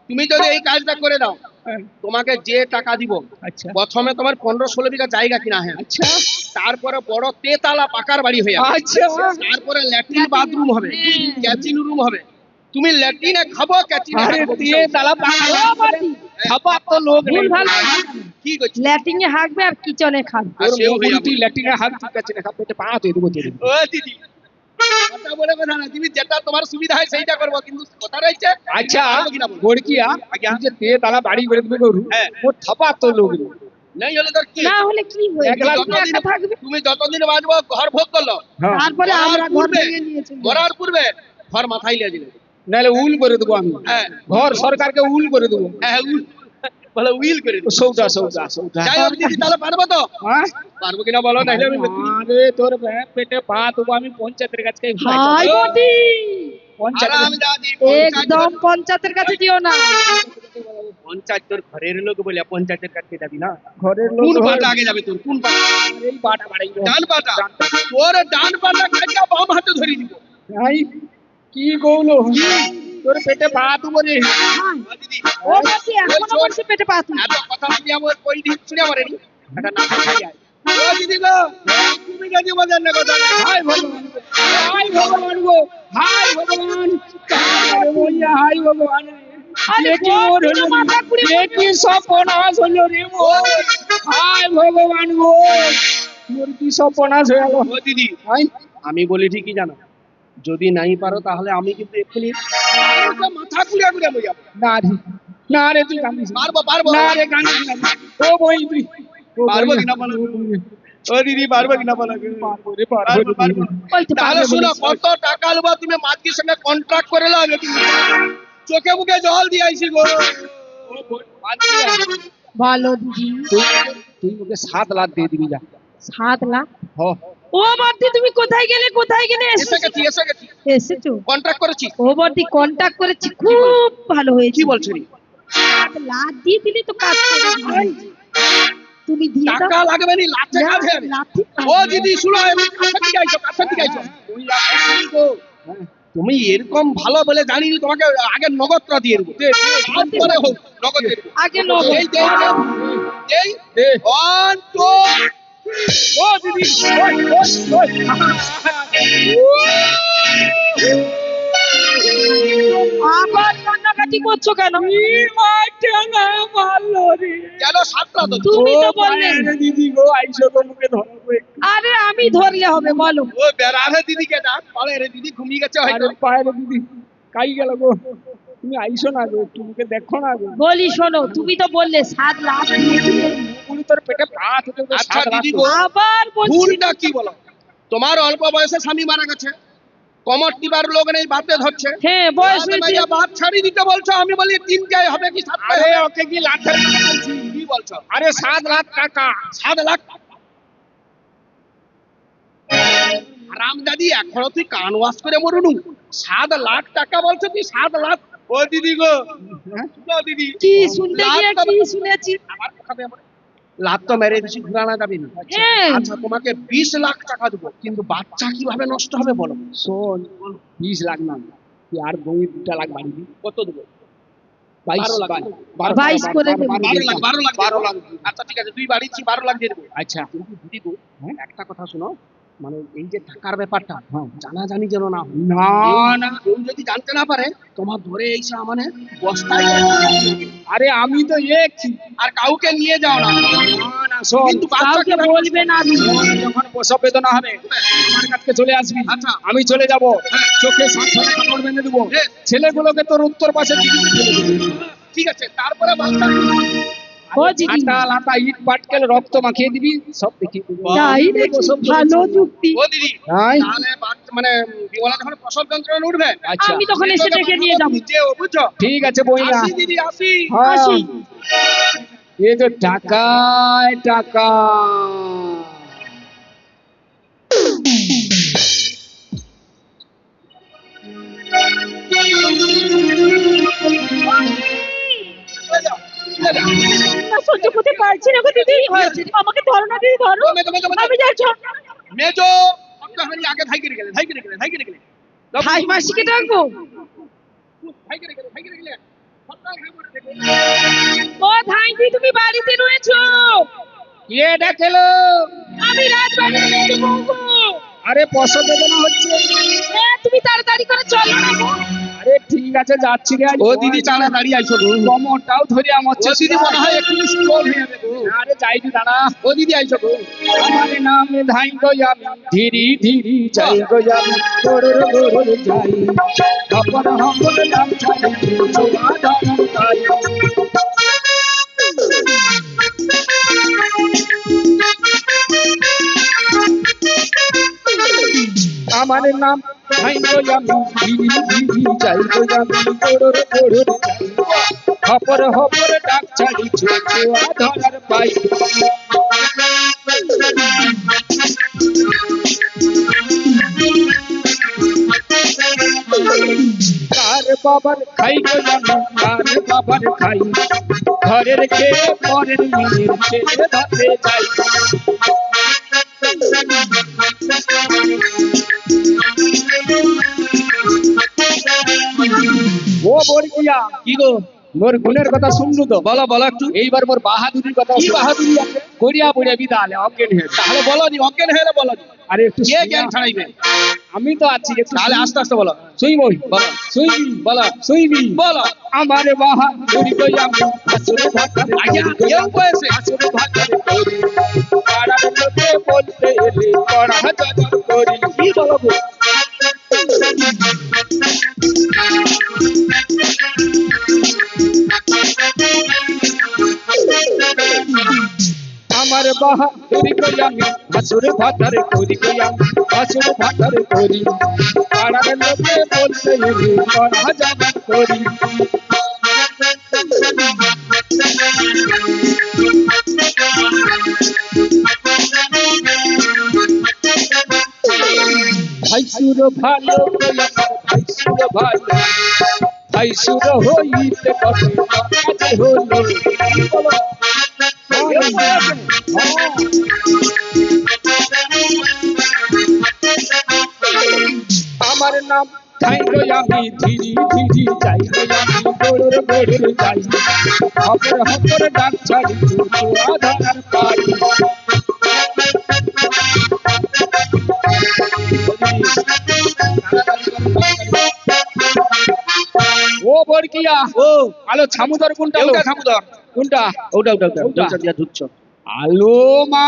তুমি যদি এই কাজটা করে দাও তোমাকে যে টাকা দিব, আচ্ছা প্রথমে তোমার 15-16 বিঘা জায়গা কিনা হয়, আচ্ছা তারপরে বড় তেতালা পাকার বাড়ি হয়ে যাবে, আচ্ছা তারপরে ল্যাট্রিন বাথরুম হবে, ক্যাচিং রুম হবে। তুমি ল্যাট্রিনে খাবো, ক্যাচিনে আরে খাবো, দিয়ে তালা পাকা খাবা তো লোক ভুল ভাল কি করছিস? ল্যাটিনে হাগবে আর কিচনে খাবে আর সেও হয়ে যাবে। তুই ল্যাটিনে হাগ ঠিক আছে না খাবে পা তুই দেবো তুই ও দিদি, কথা বলে কথা না, তুমি যেটা তোমার সুবিধা হয় সেইটা করবো, কিন্তু কথা রয়েছে। আচ্ছা পারবো কিনা বলো? গড়কিয়া আজ্ঞা। যে তে তালা বাড়ি করে দেবে গরু হ্যাঁ। ও থাপা তো লোক নেই হলে তোর কি? না হলে কি হবে একলা যতদিন- থাকবে তুমি যতদিন বাঁচবো ঘর ভোগ করলো, তারপরে মরার আমরা ঘর পূর্বে- ভেঙে নিয়েছি মরার পূর্বে ঘর মাথায় লিয়ে দিলে। নাহলে উল করে দেবো আমি হ্যাঁ ঘর সরকারকে উল করে দেবো হ্যাঁ, বলে উইল করে দিও। সৌদা সৌদা সৌদা যাই হোক দিদি, তাহলে পারবো তো? হ্যাঁ পারবো কিনা বলো, নাহলে আমি আরে তোর পেটে পা দেবো আমি পঞ্চায়েতের কাছে হাই বটি আরাম দাদি, একদম পঞ্চায়েতের কাছে দিও না পঞ্চায়েত তোর ঘরের লোক বলে পঞ্চায়েতের কাছে যাবি না। ঘরের কোন পাটা আগে যাবে তোর? কোন পাটা? এই বাটা বাড়াই ডান পাটা। তোর ডান পাটা কাটিয়া বাম হাতে ধরে দিব। ভাই কি কইলো তোর পেটে পা দেবো রে দিদি, ও বাকি এখনো বলছে পেটে পা তুই এত কথা শুনি আমার কই দিন শুনি আমার নি এটা না খাই যায়। ও দিদি গো, তুমি যদি মজার না কথা না। হাই ভগবান গো হাই ভগবান তারে বইয়া হাই ভগবান আরে কি ওর হলো মাথা কুড়ি কি সব পনাশ হলো রে মোর হাই ভগবান গো মোর কি সব পনাশ হয়ে গেল ও দিদি, হাই আমি বলি ঠিকই জানো, যদি নাই পারো তাহলে আমি কিন্তু এক্ষুনি মাথা কুড়িয়া কুড়িয়া লই যাব। না রে তুই কান্দিস পারবো পারবো না রে কান্দিস না ও বই তুই পারবো কিনা বলো? ও দিদি, পারবো কিনা বলো? পারবো রে পারবো পারবো। ওই তো তাহলে শোনো, কত টাকা নেবো তুমি মাঝকির সঙ্গে কন্ট্রাক্ট করে নাও। চোখে মুখে জল দিয়ে আইছি গো। ভালো দিদি তুই মুখে 7 লাখ দিয়ে দিবি যা 7 লাখ হ ও বর্দি তুমি কোথায় গেলে এসে গেছি এসেছো কন্ট্রাক্ট করেছি। ও বর্দি কন্টাক্ট করেছি খুব ভালো হয়েছে কি বলছো রে? লাভ দিয়ে দিলে তো কাজ করে দিই। তুমি দিয়ে দাও টাকা লাগবে নি, লাচে না, কাজে। লাথি ও দিদি শুনো, কাছে দিকে আইছো। তুমি এরকম ভালো বলে জানিনি, তোমাকে আগে নগদটা দিয়ে দেবো। তারপরে হোক নগদ দিয়ে দেবো। আগে নগদ। এই 1 2 ও দিদি ওই ওই আবার কান্নাকাটি করছো কেন না মারলো রে গেল 7টা তো। তুমি তো বললে দিদি গো আইসো তো মুখে ধরবো আরে আমি ধরলে হবে বলো ও বেড়ারে দিদিকে ডাক, পালে রে দিদি ঘুমিয়ে গেছে হয়তো। আরে পায়ের দিদি কাই গেল গো তুমি আইসো না গো একটু মুখে দেখো না গো বলি শোনো তুমি তো বললে 7 লাখ দিয়েছিলে। উনি তোর পেটে ভাত হতে তো আচ্ছা সাত দিদি রাত গো, আবার বলছি ভুলটা কি বলো? তোমার অল্প বয়সে স্বামী মারা গেছে, কমর টিবার লোক নেই, বাপে ধরছে। হ্যাঁ বয়স বাপে হয়েছে মাইয়া বাপ ছাড়ি দিতে বলছো, আমি বলি 3টাই হবে কি 7টাই আরে হবে? ওকে কি লাখের কথা বলছি? কি বলছো? আরে 7 লাখ টাকা 7 লাখ? রাম দাদি এখনো তুই কান ওয়াশ করে মরুনু। 7 লাখ টাকা বলছো তুই? 7 লাখ? ও দিদি গো, ও দিদি কি শুনতে গিয়ে লাখ কি শুনেছি আমার কথা দিয়ে লাখ তো মেরে বেশি ঘুরানো যাবে না। হ্যাঁ। আচ্ছা তোমাকে 20 লাখ টাকা দেবো, কিন্তু বাচ্চা কিভাবে নষ্ট হবে বলো? শোন 20 লাখ না তুই আর বই 2 লাখ বাড়ি দি কত দেবো? 22 লাখ। 22 করে দেবো। 12 লাখ 12 লাখ। আচ্ছা ঠিক আছে, তুই বাড়িছি 12 লাখ দিয়ে দেবো। আচ্ছা কিন্তু দিদি গো, একটা কথা শোনো, মানে এই যে টাকার ব্যাপারটা জানাজানি যেন না হয়। না না কেউ যদি জানতে না পারে, তোমার ধরে এইসা মানে বস্তায় আরে আমি তো একছি আর কাউকে নিয়ে যাও না। না শোন কিন্তু বাচ্চা কাউকে কিভাবে- বলবে না তুমি। যখন প্রসব বেদনা হবে আমার কাছে চলে আসবি আচ্ছা। আমি চলে যাব হ্যাঁ। চোখে 7 কাপড় বেঁধে দেবো হ্যাঁ। ছেলেগুলোকে তোর উত্তর পাশে দিকে ফেলে দেবো। ঠিক আছে, তারপরে বাচ্চা ও দিদি আটা লাটা ইট পাটকেল রক্ত মাখিয়ে দিবি সব দেখিয়ে দেবো তাই দেখি ভালো যুক্তি ও দিদি, তাই? তাহলে মানে বিমলা যখন প্রসব যন্ত্রণা উঠবে, আচ্ছা আমি তখন এসে ডেকে নিয়ে যাবো যেও, বুঝছো? ঠিক আছে বইনা আসি দিদি, আসি। হ্যাঁ। আসি। এ তো টাকায় টাকা না সহ্য করতে পারছি না গো দিদি হয়েছে আমাকে ধরো না দিদি ধরো আমি যাচ্ছি মেজো সপ্তাহানি আগে ধাইকে গেলে ভাই মাসিকে ডাকবো ও ধাইটি তুমি বাড়িতে রয়েছো কে ডাকেলো আমি রাজবাড়িতে রয়েছি বউগো। আরে প্রসব বেদনা হচ্ছে হ্যাঁ তুমি তাড়াতাড়ি করে চলো না গো। আরে ঠিক আছে যাচ্ছি রে ও দিদি তাড়াতাড়ি আইসো গো। কমরটাও ধরে আমার ও দিদি মনে হয় একটু স্ট্রোক হয়ে যাবে গো। আরে যাইবি দাঁড়া ও দিদি আইসো গো। আমার নামে ধাই গো আমি ধীরি ধীরি যাই গো আমি গোরর গোরর যাই খবর খবর নাম চাই ছোয়া দাম তাই আমার নাম ধাই গো আমি ধীরি ধীরি যাই গো আমি গোরর গোরর যাই খবর খবর ডাক চাই ছোয়া ধরার পাই কার বাবার খাই গো আমি কার বাবার খাই ঘরের খেয়ে পরের মেয়ের ছেলে ধরে যাই ও বর্গিয়া কি গো? মোর গুণের কথা শুনলু তো বলো বলো একটু। এইবার মোর বাহাদুরির কথা কি বাহাদুরি আছে? করিয়া বড়িয়া বিদালে অজ্ঞান হয়ে তাহলে বলো নি, অজ্ঞান হয়ে বলো নি। আরে একটু কে জ্ঞান ছাড়াইবে? আমি তো আছি একটু তাহলে আস্তে আস্তে বলো। শুইবই বলো। শুইবি বলো। শুইবি বলো। আমার বাহাদুরি কই আমি আসরে ভাতারে আজ্ঞা, এও বয়সে? আসরে ভাতারে করি পাড়ার লোকে বলতে এলে পড়া যাদর করি কি বলো গো? আমার বাহাদুরি কই আমি আসরে ভাতারে করি কই আমি আসরে ভাতারে করি পাড়ার লোকে বলতে এলে পড়া যাদর করি ভাইসুর ভালো ভাইসুর ভালো ভাইসুর হইতে কবে কাজে হলো আমার নাম খাইলো আমি ধীরি ধীরি যাই আমি গোড়র গোড়র যাই হপর হপর ডাক ছাড়ি আধার পাই ও বড়কিয়া ও আলো ছামুদর কোনটা ওটা থামুদর কোনটা ওটা ওটা ওটা ওটা। ওটা দিয়া ধুচ্ছ আলো মা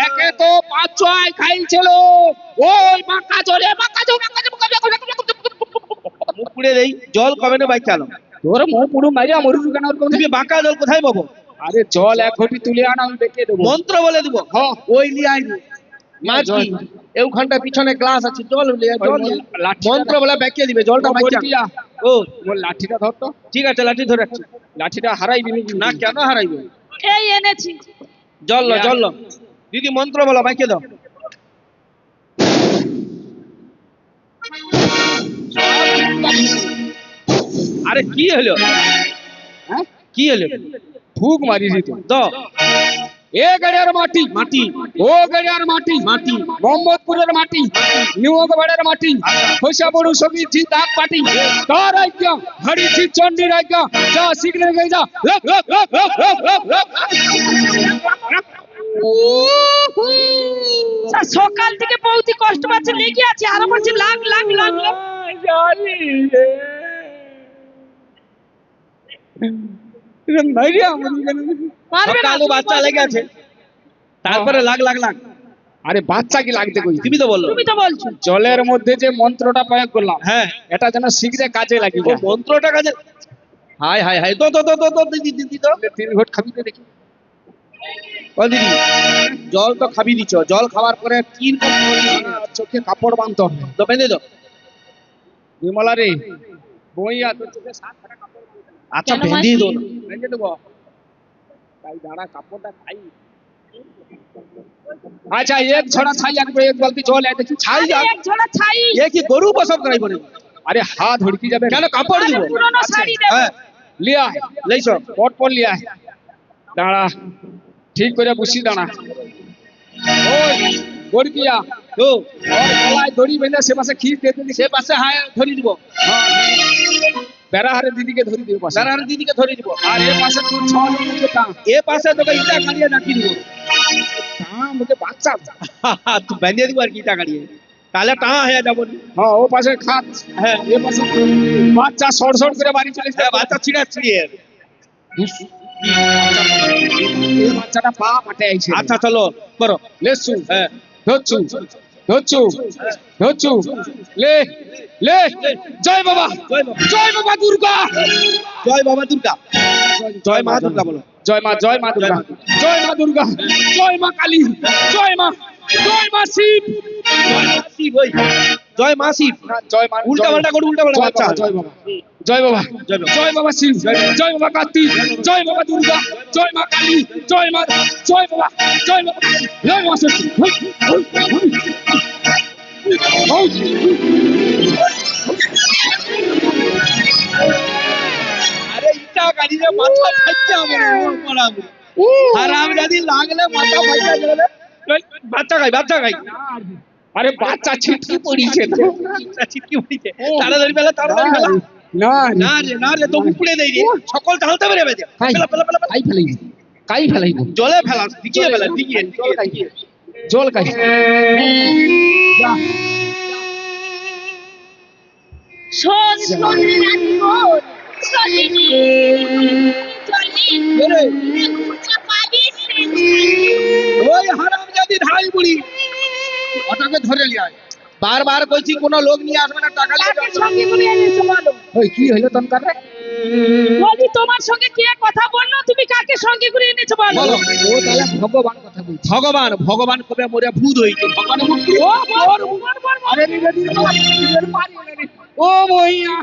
একে তো পাঁচ ছয় খাইছিল ওই মাকা জোরে মাকা জো মুখ পুড়ে দেই জল কবে না বাইক চালো তোর মুখ পুরো মাইরা মরু কেন ওর তুমি বাঁকা জল কোথায় পাবো আরে জল এক ঘটি তুলে আনা আমি দেখে দেবো মন্ত্র বলে দিব হ্যাঁ ওই লিয়ে আইবো মাছ জল। কি ওখানটা পিছনে গ্লাস আছে জল লিয়ে ওই জল মন- লিয়ে। লাঠিটা মন্ত্র বলে ব্যাকিয়ে দিবে জলটা ও বাইচা বড়কিয়া ও ওর লাঠিটা ধর তো ঠিক আছে লাঠি ধরে রাখছি লাঠিটা হারাইবি নাকি না কেন হারাইবে এই এনেছি জল লো জল লো দিদি মন্ত্র বলো বাইকে দাও আরে কি হলো হ্যাঁ কি হলো ফুক মারি দিত দাও এ গড়িয়ার মাটি মাটি ও গড়িয়ার মাটি মাটি মোহাম্মদপুরের মাটি নিউগবাড়ের মাটি পয়সা বড় সবই জি দাগ পাটি তার আজ্ঞা হরিছি চন্ডির আজ্ঞা যা শিখনে গই যা lock lock lock lock lock lock lock sir, সকাল থেকে বৌদি কষ্ট পাচ্ছে লেগে আছে আরো বলছে লাগ লাগ লাগ লাগ। জানি রে মাইরিয়া আমার পারবে না, সকালে বাচ্চা লেগে আছে তারপরে লাগ লাগ লাগ আরে বাচ্চা কি লাগতে কই তুমি তো বললো তুমি তো বলছো জলের মধ্যে যে মন্ত্রটা প্রয়োগ করলাম হ্যাঁ এটা যেন শীঘ্র কাজে লাগি ও মন্ত্রটা কাজে হাই হাই হাই তো তো তো তো তো দিদি দিদি তো তিন ঘট খাবি তো দেখি ও দিদি জল তো খাবি দিছ জল খাওয়ার পরে তিন কপ চোখে কাপড় বাঁধতে হবে তো বেঁধে দাও বিমলা রে বইয়া তোর চোখে 7 টাকা কাপড় আচ্ছা কেন বেঁধে দাও না। ভেঙে দেবো তাই দাঁড়া কাপড়টা খাই আচ্ছা এক ছড়া ছাই একবার এক বালতি জল এ দেখি ছাই আরে, এক ঝোড়া ছাই এ কি গরু প্রসব করাইব না আরে হাত হড়কি যাবে কেন কাপড় দিব আরে, পুরনো শাড়ি দেবো হ্যাঁ লিয়া লইছ পট পট লিয়া দাঁড়া ঠিক করে বসি দাঁড়া ওই গড়কিয়া তো ওর গলায় দড়ি বেঁধে সে পাশে খিস দিয়ে দিলি সে পাশে হায় ধরি দিব বেড়া হারে দিদিকে ধরি দিও পাশে সারা দিদিকে ধরে দিব আর এ পাশে তুই ছ জনকে টান এ পাশে তোকে ইটা কাটিয়ে রাখি দিব টান মুখে বাচ্চা তুই বেঁধে দিব আর কি ইটা কাটিয়ে তাহলে টা হয়ে যাবো নি। হ্যাঁ ও পাশে খাত হ্যাঁ এ পাশে বাচ্চা সর সর করে বাড়ি চলে হ্যাঁ বাচ্চা ছিঁড়া ছিঁড়িয়ে এই বাচ্চাটা পা ফাটে আইছে আচ্ছা চলো করো লেসু হ্যাঁ ধরছু ধরছু ধরছু লে লে জয় বাবা জয় বাবা। জয় বাবা দুর্গা জয় বাবা দুর্গা জয় মা দুর্গা বলো জয় মা দুর্গা জয় মা দুর্গা জয় মা কালী জয় মা শিব জয় মা শিব ওই জয় মা শিব জয় মা উল্টা পাল্টা করো উল্টা পাল্টা বাচ্চা জয় বাবা জয় বাবা জয় বাবা। জয় বাবা শিব জয় বাবা কার্তিক জয় বাবা দুর্গা জয় মা কালী জয় বাবা জয় বাবা জয় মা শক্তি আরে ইটা কাটিয়ে মাথা ফাইটা আমার পড়াবো হারাম যদি লাগলে মাথা ফাইটা গেলে বাচ্চা খাই আরে বাচ্চা ছিটকি পড়িছে তো চিটকি পড়িছে তাড়াতাড়ি তাড়াতাড়ি ফেলা না না রে তো উপড়ে দেই রে সকল ঢালতে পারে বেজে ফেলা ফেলা ফেলা কাই ফেলাইব কাই ফেলাইব জলে ফেলা দিকিয়ে ফেলা দিকিয়ে জল কাই জল কাই শোন শোন রাতভর চলিনি এরে, খুঁজে পাবি ওই হারাম যদি ঢাই বুড়ি ওটাকে ধরে লিয়ে আয় বারবার কইছি কোনো লোক নিয়ে আসবে না টাকা নিয়ে কাকে যাবে সঙ্গে করে এনেছো বলো ওই কি হইলো তনকার রে বলি তোমার সঙ্গে কে কথা বললো তুমি কাকে সঙ্গে করে এনেছো বলো বলো। ও তাহলে ভগবান কথা বলছে ভগবান কবে মরে ভূত হইছে ভগবানের মুখ ও বল, বল, বল, বল। আরে রে রে ও মইয়া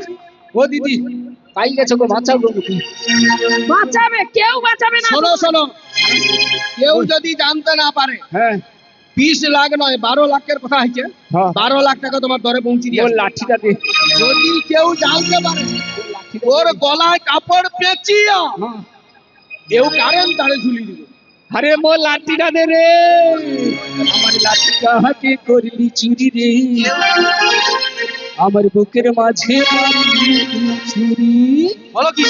ও দিদি পাই গেছো গো বাঁচাও গো কি বাঁচাবে কেউ বাঁচাবে না শোনো কেউ যদি জানতে না পারে হ্যাঁ 20 লাখ নয় 12 লাখের কথা হয়েছে। হ্যাঁ। 12 লাখ টাকা তোমার দরে পৌঁছে দিয়ে ওর লাঠিটা দে। যদি কেউ জানতে পারে ওর গলায় কাপড় পেঁচিয়া হ্যাঁ। কেউ কারেন্ট তারে ঝুলি দিবে। আরে মোর লাঠিটা দে রে, আমার লাঠিটা হাতে করলি চুরি রে, আমার বুকের মাঝে মারলি তুই ছুরি। বলো কি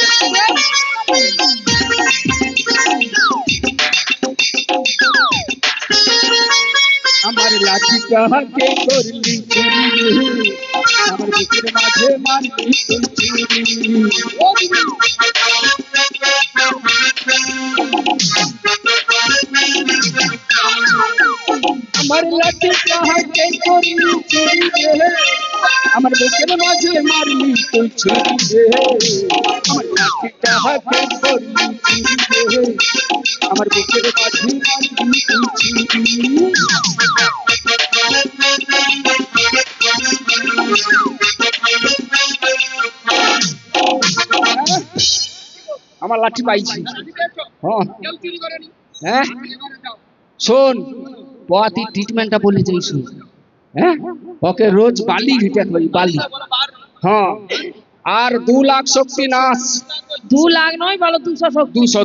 আমার লাঠিটা হাতে করলি চুরি রে, আমার বুকের মাঝে মারলি তুই ছুরি। ও দিদি, আমার লাঠিটা হাতে করলি চুরি রে, আমার বুকের মাঝে মারলি তুই ছুরি রে, আমার লাঠিটা হাতে করলি চুরি রে, আমার বুকের মাঝে মারলি তুই ছুরি। আমার লাঠি পাইছি। হ্যাঁ কেউ চুরি করেনি। হ্যাঁ এবারে যাও। শোন, পথই ট্রিটমেন্টটা বলে যাই শোন। হ্যাঁ, ওকে রোজ বালি ঘিটে খাবি, বালি। বলো বার। হ্যাঁ, আর 2 লাখ শক্তি নাচ। 2 লাখ নয় বলো 200 সব 200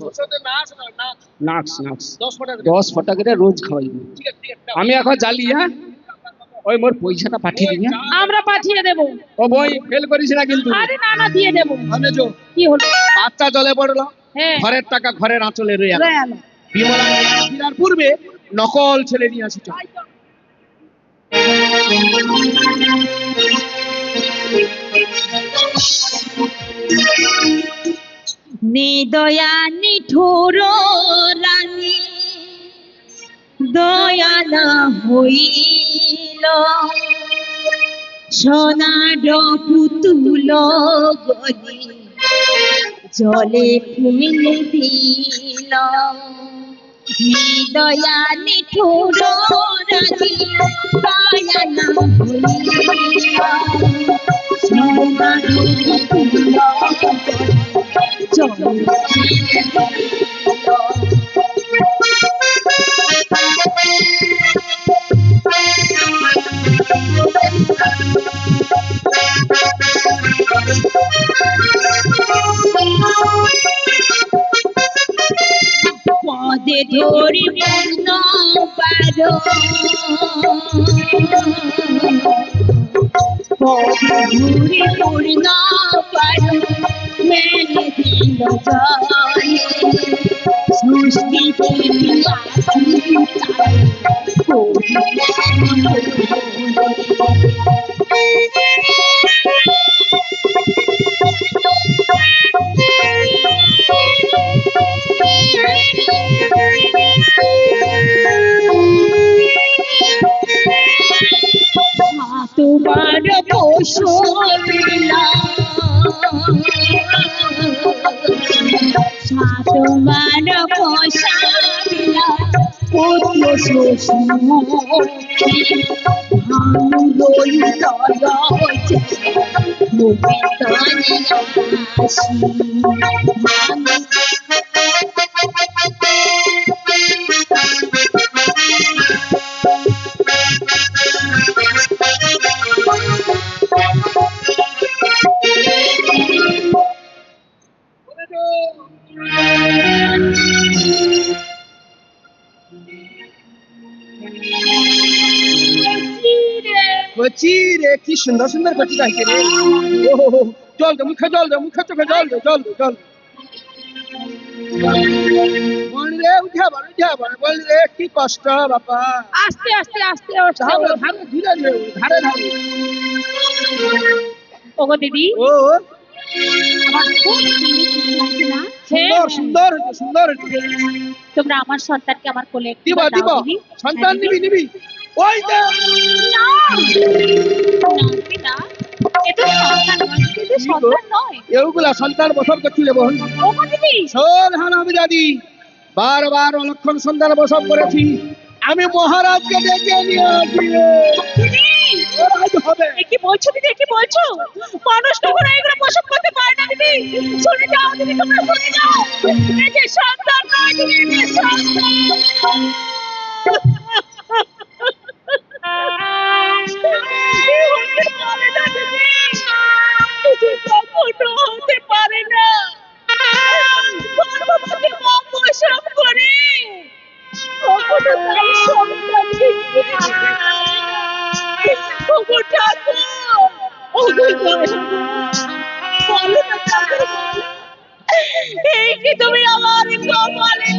ওষুধে নাচ না, নাচ। নাচ নাচ 10 টাকা করে। 10 ফটা করে রোজ খাওয়াই। ঠিক আছে, ঠিক আছে, যাও। আমি এখন জালি। হ্যাঁ, ওই মোর পয়সাটা পাঠিয়ে দিবি। হ্যাঁ? আমরা পাঠিয়ে দেব। ও বই ফেল করিস না কিন্তু। আরে না না দিয়ে দেব। মানে যো, কি হলো? বাচ্চা জলে পড়লো, হ্যাঁ ঘরের টাকা ঘরের আঁচলে রয়ে গেল। রয়ে গেল। বিমলা ফিরার পূর্বে নকল ছেলে নিয়ে আসিত। নিদয়া নিঠুর রানী দয়া না হইল, সোনার পুতুল গলি জলে ফেলে দিল। নিদয়া নিঠুর রানী দয়া না হইল, সোনার পুতুল জলে ফেলে পদে ধরি পূর্ণ পারো, পদে ধরি পূর্ণ পারো, মেলে দিল জলে সৃষ্টিতে তোমার পোষলা, তোমার পোষলা পুত্র শ্বশুর কচি রে, কি সুন্দর সুন্দর কচি গাইছে রে। ও জল দে, মুখে জল দে, মুখে চোখে জল দে, জল দে, জল দে। বলি রে উঠে বল, উঠে বল, বলি রে কি কষ্ট বাবা। আস্তে আস্তে আস্তে ধারে ধারে ধীরে ধীরে, ধারে ধারে। ওগো দিদি, ও আমার খুব লাগছে না? সুন্দর সুন্দর হয়েছে, সুন্দর হয়েছে। তোমরা আমার সন্তানকে আমার কোলে একটু দিবা দাও দিবা, দিদি। সন্তান নিবি নিবি। ওই দে না, না, এটা সন্তান নয়, এটা সন্তান নয়। এগুলা সন্তান বসব করছিলে বোন। ওগো দিদি, শোন হারামি দাদি, বারবার অলক্ষণ সন্তান বসব করেছি, আমি মহারাজকে ডেকে নিয়ে আসি রে। দিদি, মহারাজ হবে। এ কি বলছো দিদি, এ কি বলছো? মানুষ কখনো এগুলো প্রসব করতে পারে না দিদি। শুনে যাও দিদি, তোমরা শুনে যাও। এই যে সন্তান নয় দিদি, এই যে সন্তান। বলো না ঠাকুর, বলো। এই কি তুমি আমার কপালে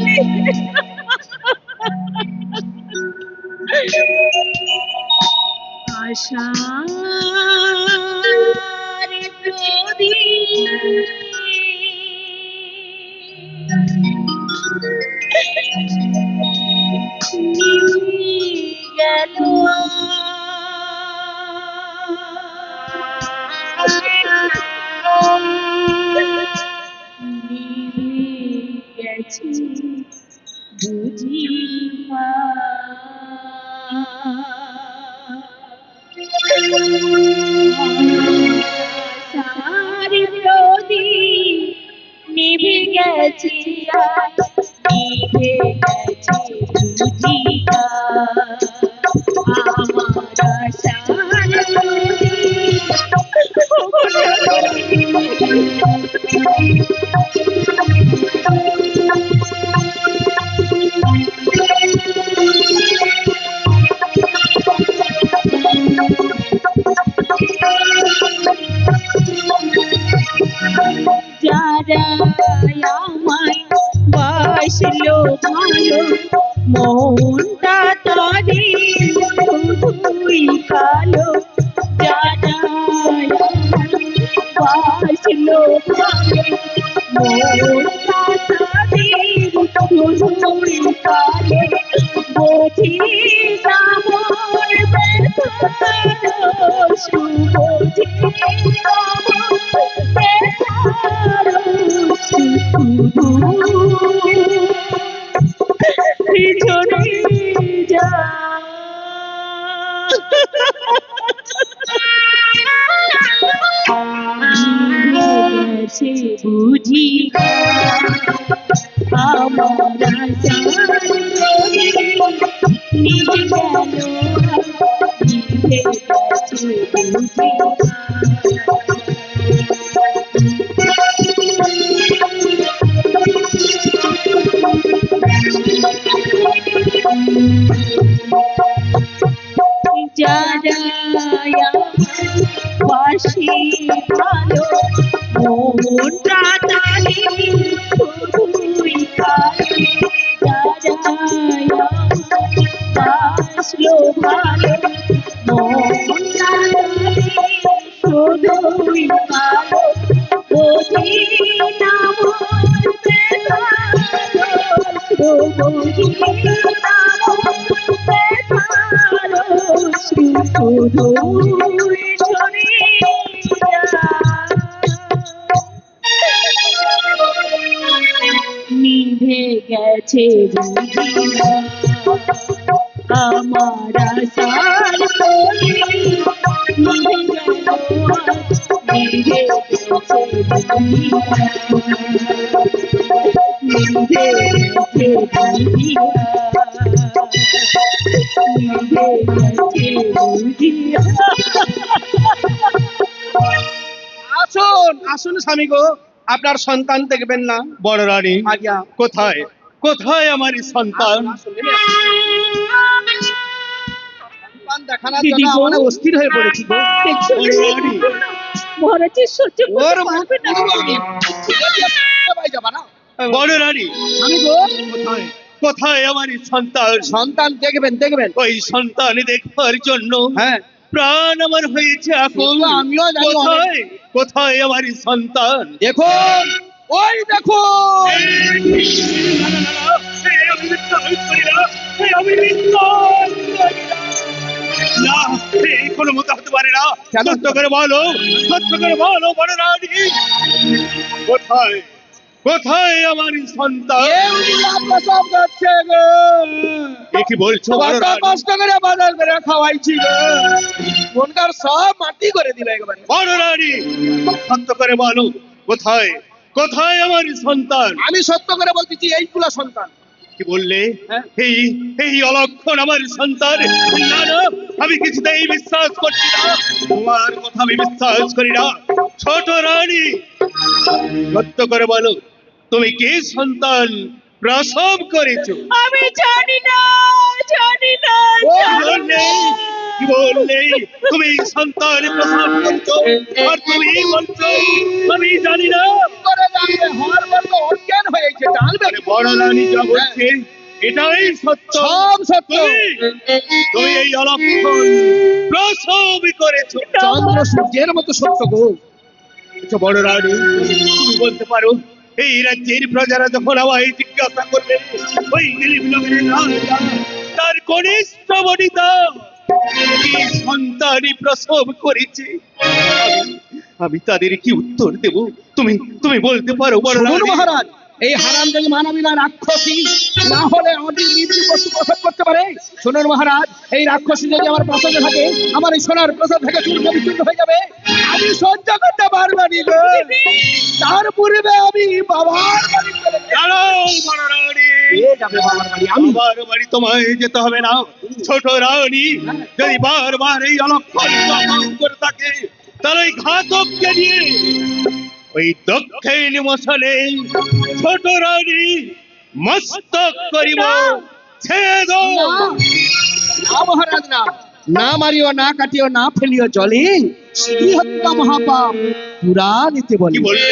আশার প্রদীপ গেল গেছে বুঝি সারি প্রদীপ নিভে গেছে নিভে গেছে বুঝি আমার সারি যারা আমায় বাসলো ভালো মনটা তাদের খুবই কালো যারা বাসলো ভালো মনটা তাদের খুবই কালো বুঝি না মোর ব্যথার সুবুঝি না মোর ব্যথার পিছনে যা গেছে বুঝি আমার নিজে গেল নিভে গেছে বুঝি যারা পাশে ভালো মনটা তাদের খুবই কালো যারা বাসলো ভালো মনটা তাদের শুধুই কালো বুঝি না মোর ব্যথার বুঝি না মোর ব্যথার শুধুই ছড়ে নিভে গেছে বুঝি আমার আশার প্রদীপ নিভে গেল নিভে গেছে বুঝি নিভে গেছে বুঝি নিভে গেছে বুঝি আসুন আসুন স্বামী গো, আপনার সন্তান দেখবেন না? বড় রানী আজ্ঞা। কোথায় কোথায় আমার এই সন্তান? সন্তান দেখানোর দিদি জন্য গো। আমরা অস্থির হয়ে পড়েছি গো। দেখছো বড় রানী মহারাজের সহ্য ওর করতে পারবে না ভাই যাবা না বড় রানী স্বামী গো, কোথায় কোথায় আমার এই সন্তান? সন্তান দেখবেন দেখবেন। ওই সন্তান দেখবার জন্য হ্যাঁ প্রাণ আমার হয়েছে এখন। সে তো আমিও জানি অনেক। কোথায় কোথায় আমার এই সন্তান? দেখুন, ওই দেখুন। না, এই কোনো মতো হতে পারে না। কেন? সত্য করে বলো, সত্য করে বলো বড় রানী, কোথায় কোথায় আমার এই সন্তান? এ উল্লাপ প্রসব করছে গো। এ কি বলছো বড় কত রানী? কষ্ট করে বাজার করে খাওয়াইছি গো, মনকার সব মাটি করে দিল একবারে। বড় রানী সত্য করে বলো, কোথায় কোথায় আমার এই সন্তান? আমি সত্য করে বলতেছি, এইগুলা সন্তান। কি বললে? হ্যাঁ। এই এই অলক্ষণ আমার সন্তান? না না, আমি কিছুতেই বিশ্বাস করছি না, তোমার কথা আমি বিশ্বাস করি না। ছোট রানী সত্য করে বলো, তুমি কি সন্তান প্রসব করেছো? আমি জানি না জানি না ও, জানি না। নেই কি বললে তুমি সন্তান প্রসব করছো আর তুমি বলছো আমি জানি না। করে জানবে হওয়ার পর তো অজ্ঞান হয়েছে জানবে আরে বড় রানী যা বলছে এটাই সত্য। সব সত্য। তুমি এই অলক্ষণ প্রসব করেছো। চন্দ্র সূর্যের মতো সত্য গো। আচ্ছা বড় রানী তুমি বলতে পারো এই রাজ্যের প্রজারা যখন আমায় জিজ্ঞাসা করবে ওই দিলীপনগরের রাজা তার কনিষ্ঠ বনিতা কি সন্তানই প্রসব করেছে, আমি তাদের কি উত্তর দেব? তুমি তুমি বলতে পারো বড় শুনুন রানী? মহারাজ, এই হারামজাদি মানবী না রাক্ষসী, না হলে আমাদের নির্জীব বস্তু প্রসব করতে পারে। শুনুন মহারাজ, এই রাক্ষসী যদি আমার প্রসবে থাকে, আমার এই সোনার প্রসব থেকে চূর্ণ বিচূর্ণ হয়ে যাবে, আমি সহ্য করতে পারবো না গো। তার পূর্বে আমি বাবার বাড়ি চলে যাব। দাঁড়াও বড় রানী, কে যাবে বাবার বাড়ি? আমি। আমার বাড়ি তোমায় যেতে হবে না। ছোট রানী যদি বারবার এই অলক্ষণ প্রসব করে থাকে তাহলে ওই ঘাতককে নিয়ে ওই দক্ষিণ মশালে ছোট রানী মস্তক করিব ছেদ। না মহারাজ, না, না মারিও, না কাটিও, না ফেলিও জলে, শ্রী হত্যা মহাপাপ পুরা নিতে বলি। কি বলতে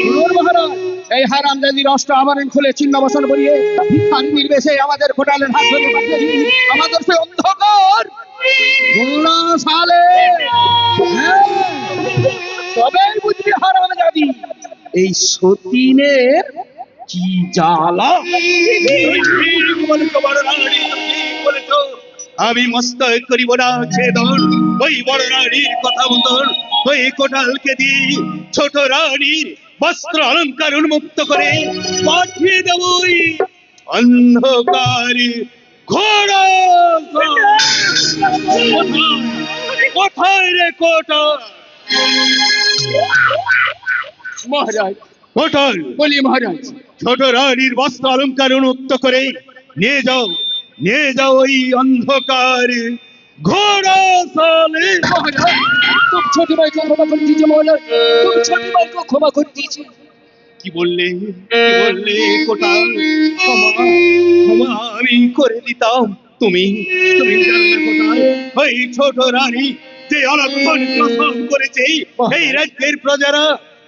শুনুন মহারাজ, এই হারামজাদির অষ্ট আবরণ খুলে চিহ্ন বসন করিয়ে ভিক্ষার নির্বেশে আমাদের ঘোটালের হাত ধরে পাঠিয়ে দিন আমাদের সে অন্ধকার গোড়া সালে। হ্যাঁ, তবেই বুঝবি হারামজাদি এই সতীনের কি জ্বালা। ঠিক বলেছো বড় রানী, ঠিক বলেছো। আমি মস্তক করিব না ছেদন, ওই বড় রানীর কথা মতন ওই কোটালকে দিয়ে ছোট রানীর বস্ত্র অলঙ্কার উন্মুক্ত করে পাঠিয়ে দেব ওই অন্ধকার ঘোড়া। কোথায় রে কোটা? মহারাজ কোটাল বলি মহারাজ, ছোট রানীর বস্ত্র অলঙ্কার উন্মুক্ত করে নিয়ে যাও, নিয়ে যাও ওই অন্ধকার ঘোড়া সালে। মহারাজ तुम छोटी भाई को क्षमा कर दीजिए महाराज, तुम छोटी भाई को क्षमा कर दीजिए। কি বললে, কি বললে কোটাল? ক্ষমা, ক্ষমা আমি করে দিতাম। তুমি তুমি জানো না কোটাল, ওই ছোট রানী যে অলক্ষণ প্রসব করেছে এই রাজ্যের প্রজারা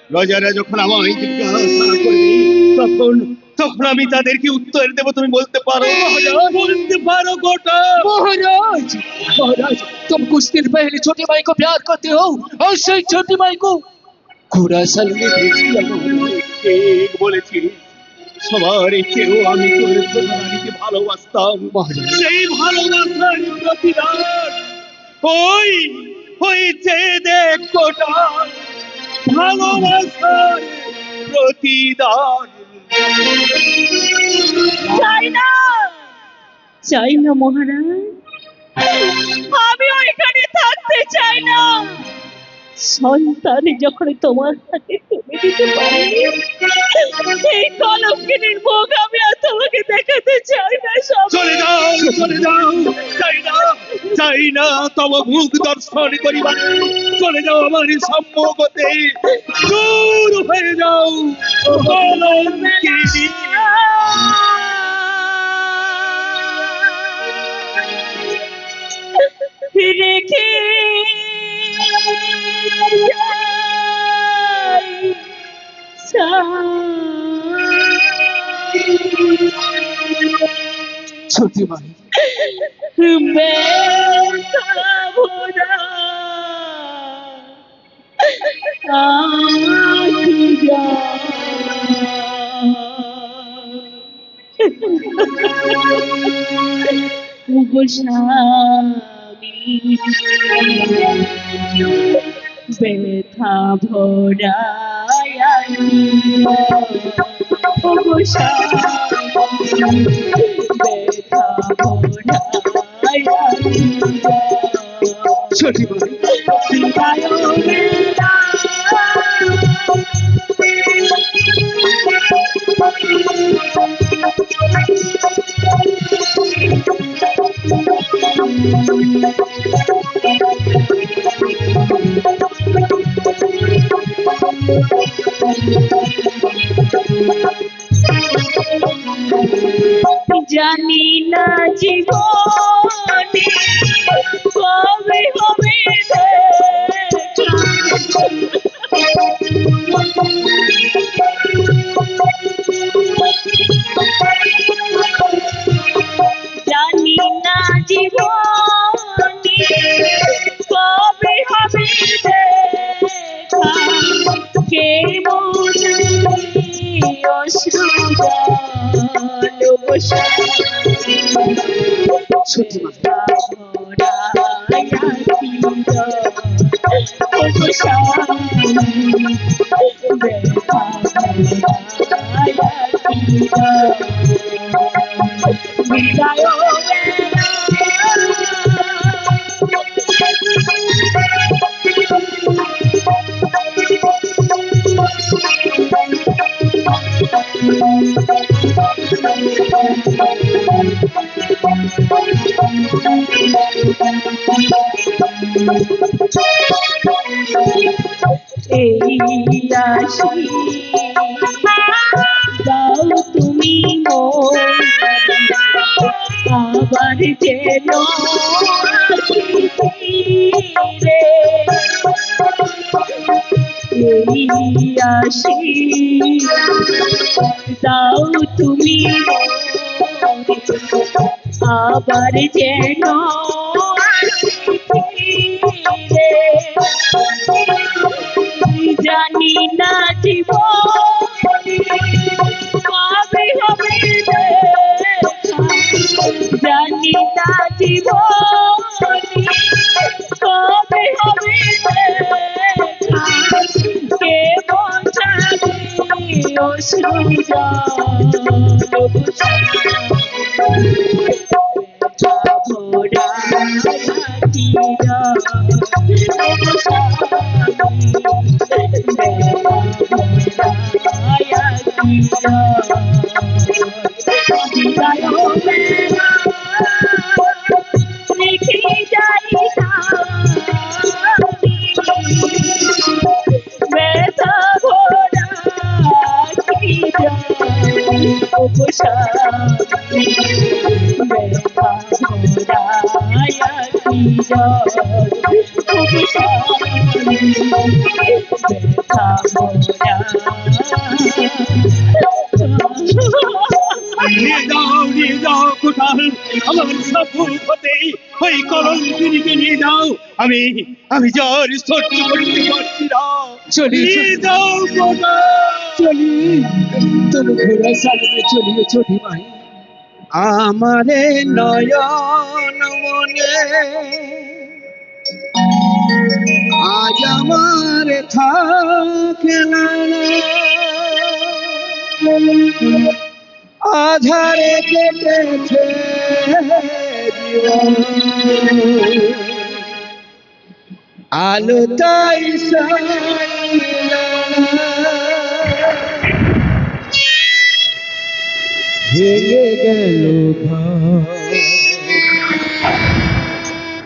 প্রজারা যখন আমায় জিজ্ঞাসা করবে তখন তখন আমি তাদেরকে উত্তর দেব। তুমি বলতে পারো বলতে পারো গোটা? महाराज महाराज तुम कुछ दिन पहले छोटी भाई को प्यार करते हो और सही छोटी भाई को घोड़ासल में भेज दिया महाराज। ঠিক বলেছি, সবার চেয়েও আমি তোর ছোট রানীকে ভালোবাসতাম। সেই ভালোবাসার প্রতিদান ওই ওই যে দেখ কোটা ভালোবাসার প্রতিদান। চাই না, চাই না মহারাজ, আমি ওইখানে থাকতে চাই না। সন্তান যখন তোমার হাতে তুলে দিতে পারি, এই কলঙ্কিনীর মুখ আমি আর তোমাকে দেখাতে চাই না। চলে যাও, চলে যাও, চাই না, চাই না তব মুখ দর্শন করিবার। চলে যাও আমার সম্মুখ হতে, দূর হয়ে যাও কলঙ্কিনী। রেখে छोटी भाई ব্যথা ভরায় ব্যথা ভরায় छोटी भाई জানি না জীবনে ভালোবাসা সত্যি মা এই আসি দাও তুমি মোর আবার যেন আসি ফিরে এই আসি দাও তুমি মোর আবার যেন আসি ফিরে জানি না জীবন কবে হবে জানি না জীবন কবে হবে কে বোঝাবে অশ্রু ভরা নিয়ে যাও কোথাল আমার সফল হতে ওই কলঙ্কিনীকে নিয়ে যাও আমি আমি যার সহ্য করতে পারছি না চলি নিয়ে যাও কোথাল চলি তুম ঘোড়া সামনে চলিয়ে চলি ভাই আমারে নয়ন মনে আজ আমার থাকে না আধারে কেটেছে জীবন আলো তাই ভেঙে গেল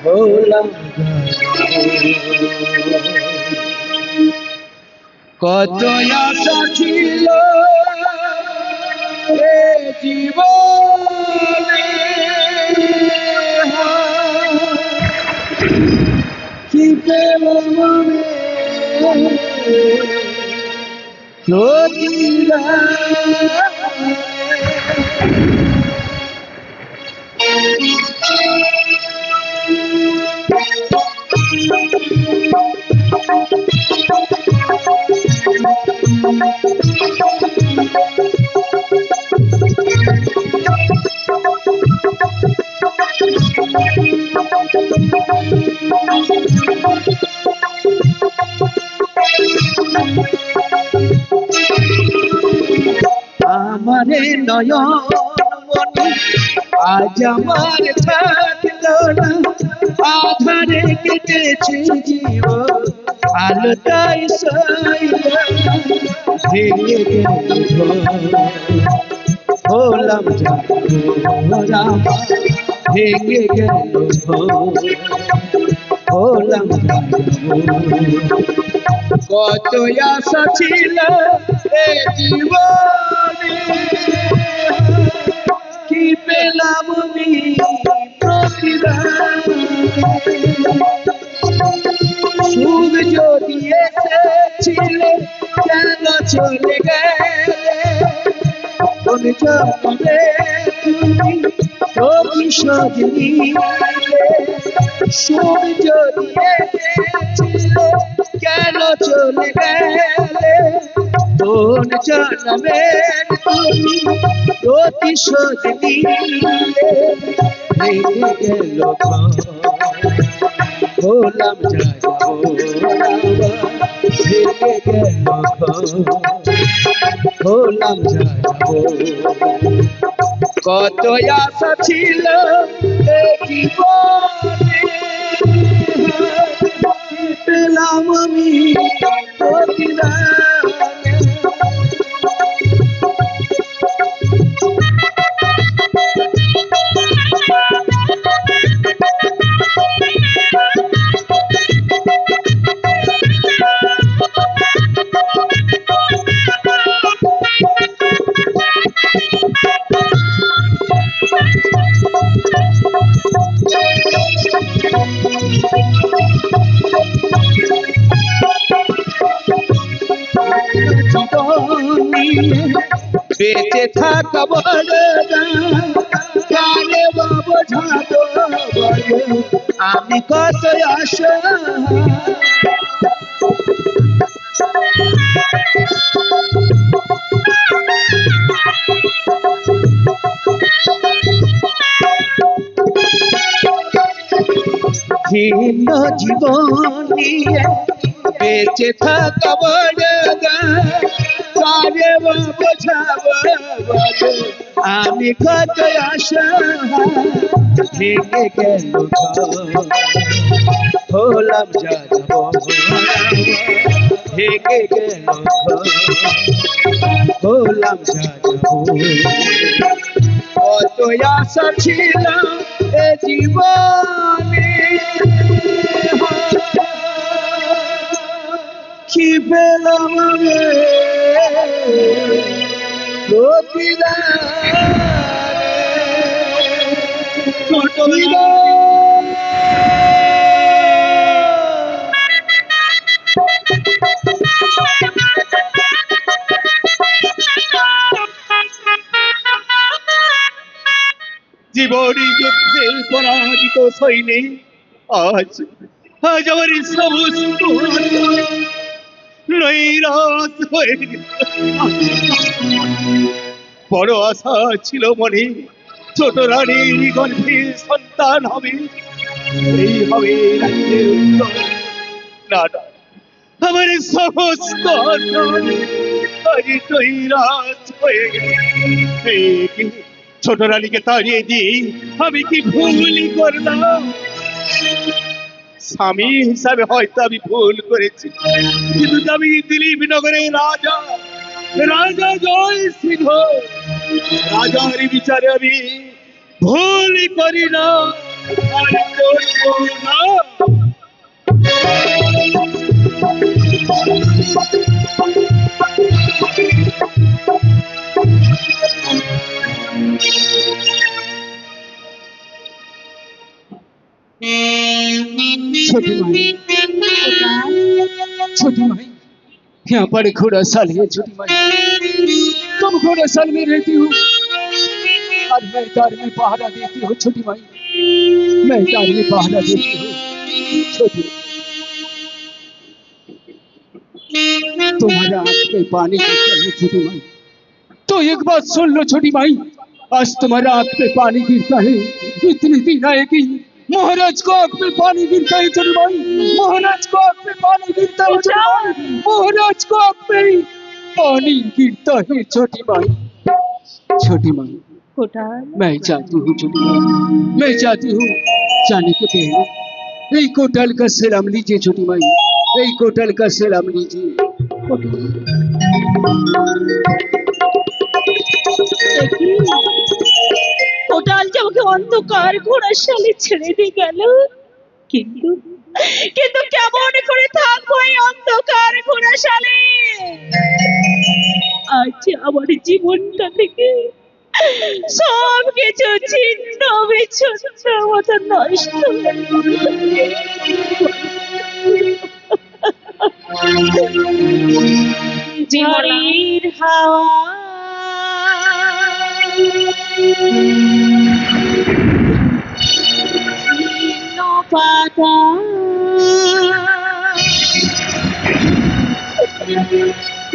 হলাম কত আশা ছিল এ জীবনে কি পেলাম আমারে নয়ন মনি আজ আমার থাকলো না আধারে কেটেছে জীবন আলোটাই ভেঙে গেল হলাম রাম ভেঙে গেল হলাম কত আশা ছিল এ জীবনে কি পেলাম আমি প্রতিদান সুখ যদি এসেছিল কেন চলে গেলে কোন জন্মে তুমি প্রতিশোধ নিলে সুখ যদি এসেছিল কেন চলে গেলে কোন জন্মের তুমি প্রতিশোধ নিলে ভেঙে গেল ঘর। হলাম যা যাবো ভেঙে গেল ঘর। হলাম যা যাবো। কত আশা ছিল এ জীবনে, পেলাম আমি প্রতিদানে। বেঁচে থাকা বলে কানে বোঝাতো বলে আমি কত আশা। ভিন্ন জীবন নিয়ে বেঁচে থাকা বলে কানে বোঝাবো বলে আমি কত আশা। ভেঙে গেল ঘর। হলাম যা যাবো ভেঙে গেল ঘর। হলাম যা যাবো। কত আশা ছিল এ জীবনে, কি পেলাম আমি প্রতিদানে। জীবনী যুদ্ধে পরাজিত সৈনিক আজ আজ আমার সমস্ত নৈরাশ হয়ে গেছে। বড় আশা ছিল মনে, ছোট রানীর গর্ভে সন্তান হবে, এই হবে রাজ্যের উত্তর। না না, আমার সমস্ত আশা আজ নৈরাশ হয়ে গেছে। ছোট রানীকে তাড়িয়ে দিয়ে আমি কি ভুলই করলাম? স্বামী হিসাবে হয়তো আমি ভুল করেছি, কিন্তু আমি দিলীপ নগরের রাজা, রাজা জয় সিংহ, রাজার বিচারে আমি ভুলই করি না, আর করবো না। छोटी माई, छोटी माई, यहाँ पर घोड़ा साल है। छोटी माई, तुम घोड़ा साल में रहती हो और मैं तार में पहरा देती हो। छोटी माई, मैं तार में पहरा देती हूँ। छोटी, तुम्हारा आंख में पानी गिरता है। छोटी माई, तो एक बात सुन लो छोटी माई, आज तुम्हारा आंख में पानी गिरता है, इतनी दिन आएगी महाराज को आंख में पानी गिरता है। छोटी माई, महाराज को आंख में पानी गिरता है। छोटी माई, महाराज को आंख में पानी गिरता है। छोटी माई, छोटी माई, मैं चाहती हूँ छोटी माई, मैं चाहती हूँ जाने के पहले এই কোটাল का सलाम लीजिए। छोटी माई, এই কোটাল का सलाम लीजिए। কোটাল যে আমাকে অন্ধকার ঘোড়াশালে ছেড়ে দিয়ে গেল, কিন্তু কিন্তু কেমন করে থাকবো এই অন্ধকার ঘোড়াশালে? আজ আমার জীবনটা থেকে সব কিছু ছিন্ন বিচ্ছিন্ন মতো নষ্ট হয়ে ঝড়ের হাওয়া পাতা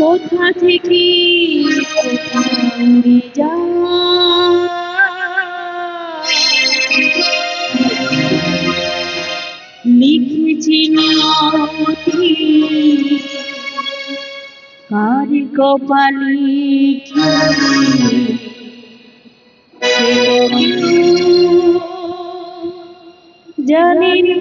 কোথা থেকে কোথায় লিখেছি নিয়তি কার কপালে কি জানি না।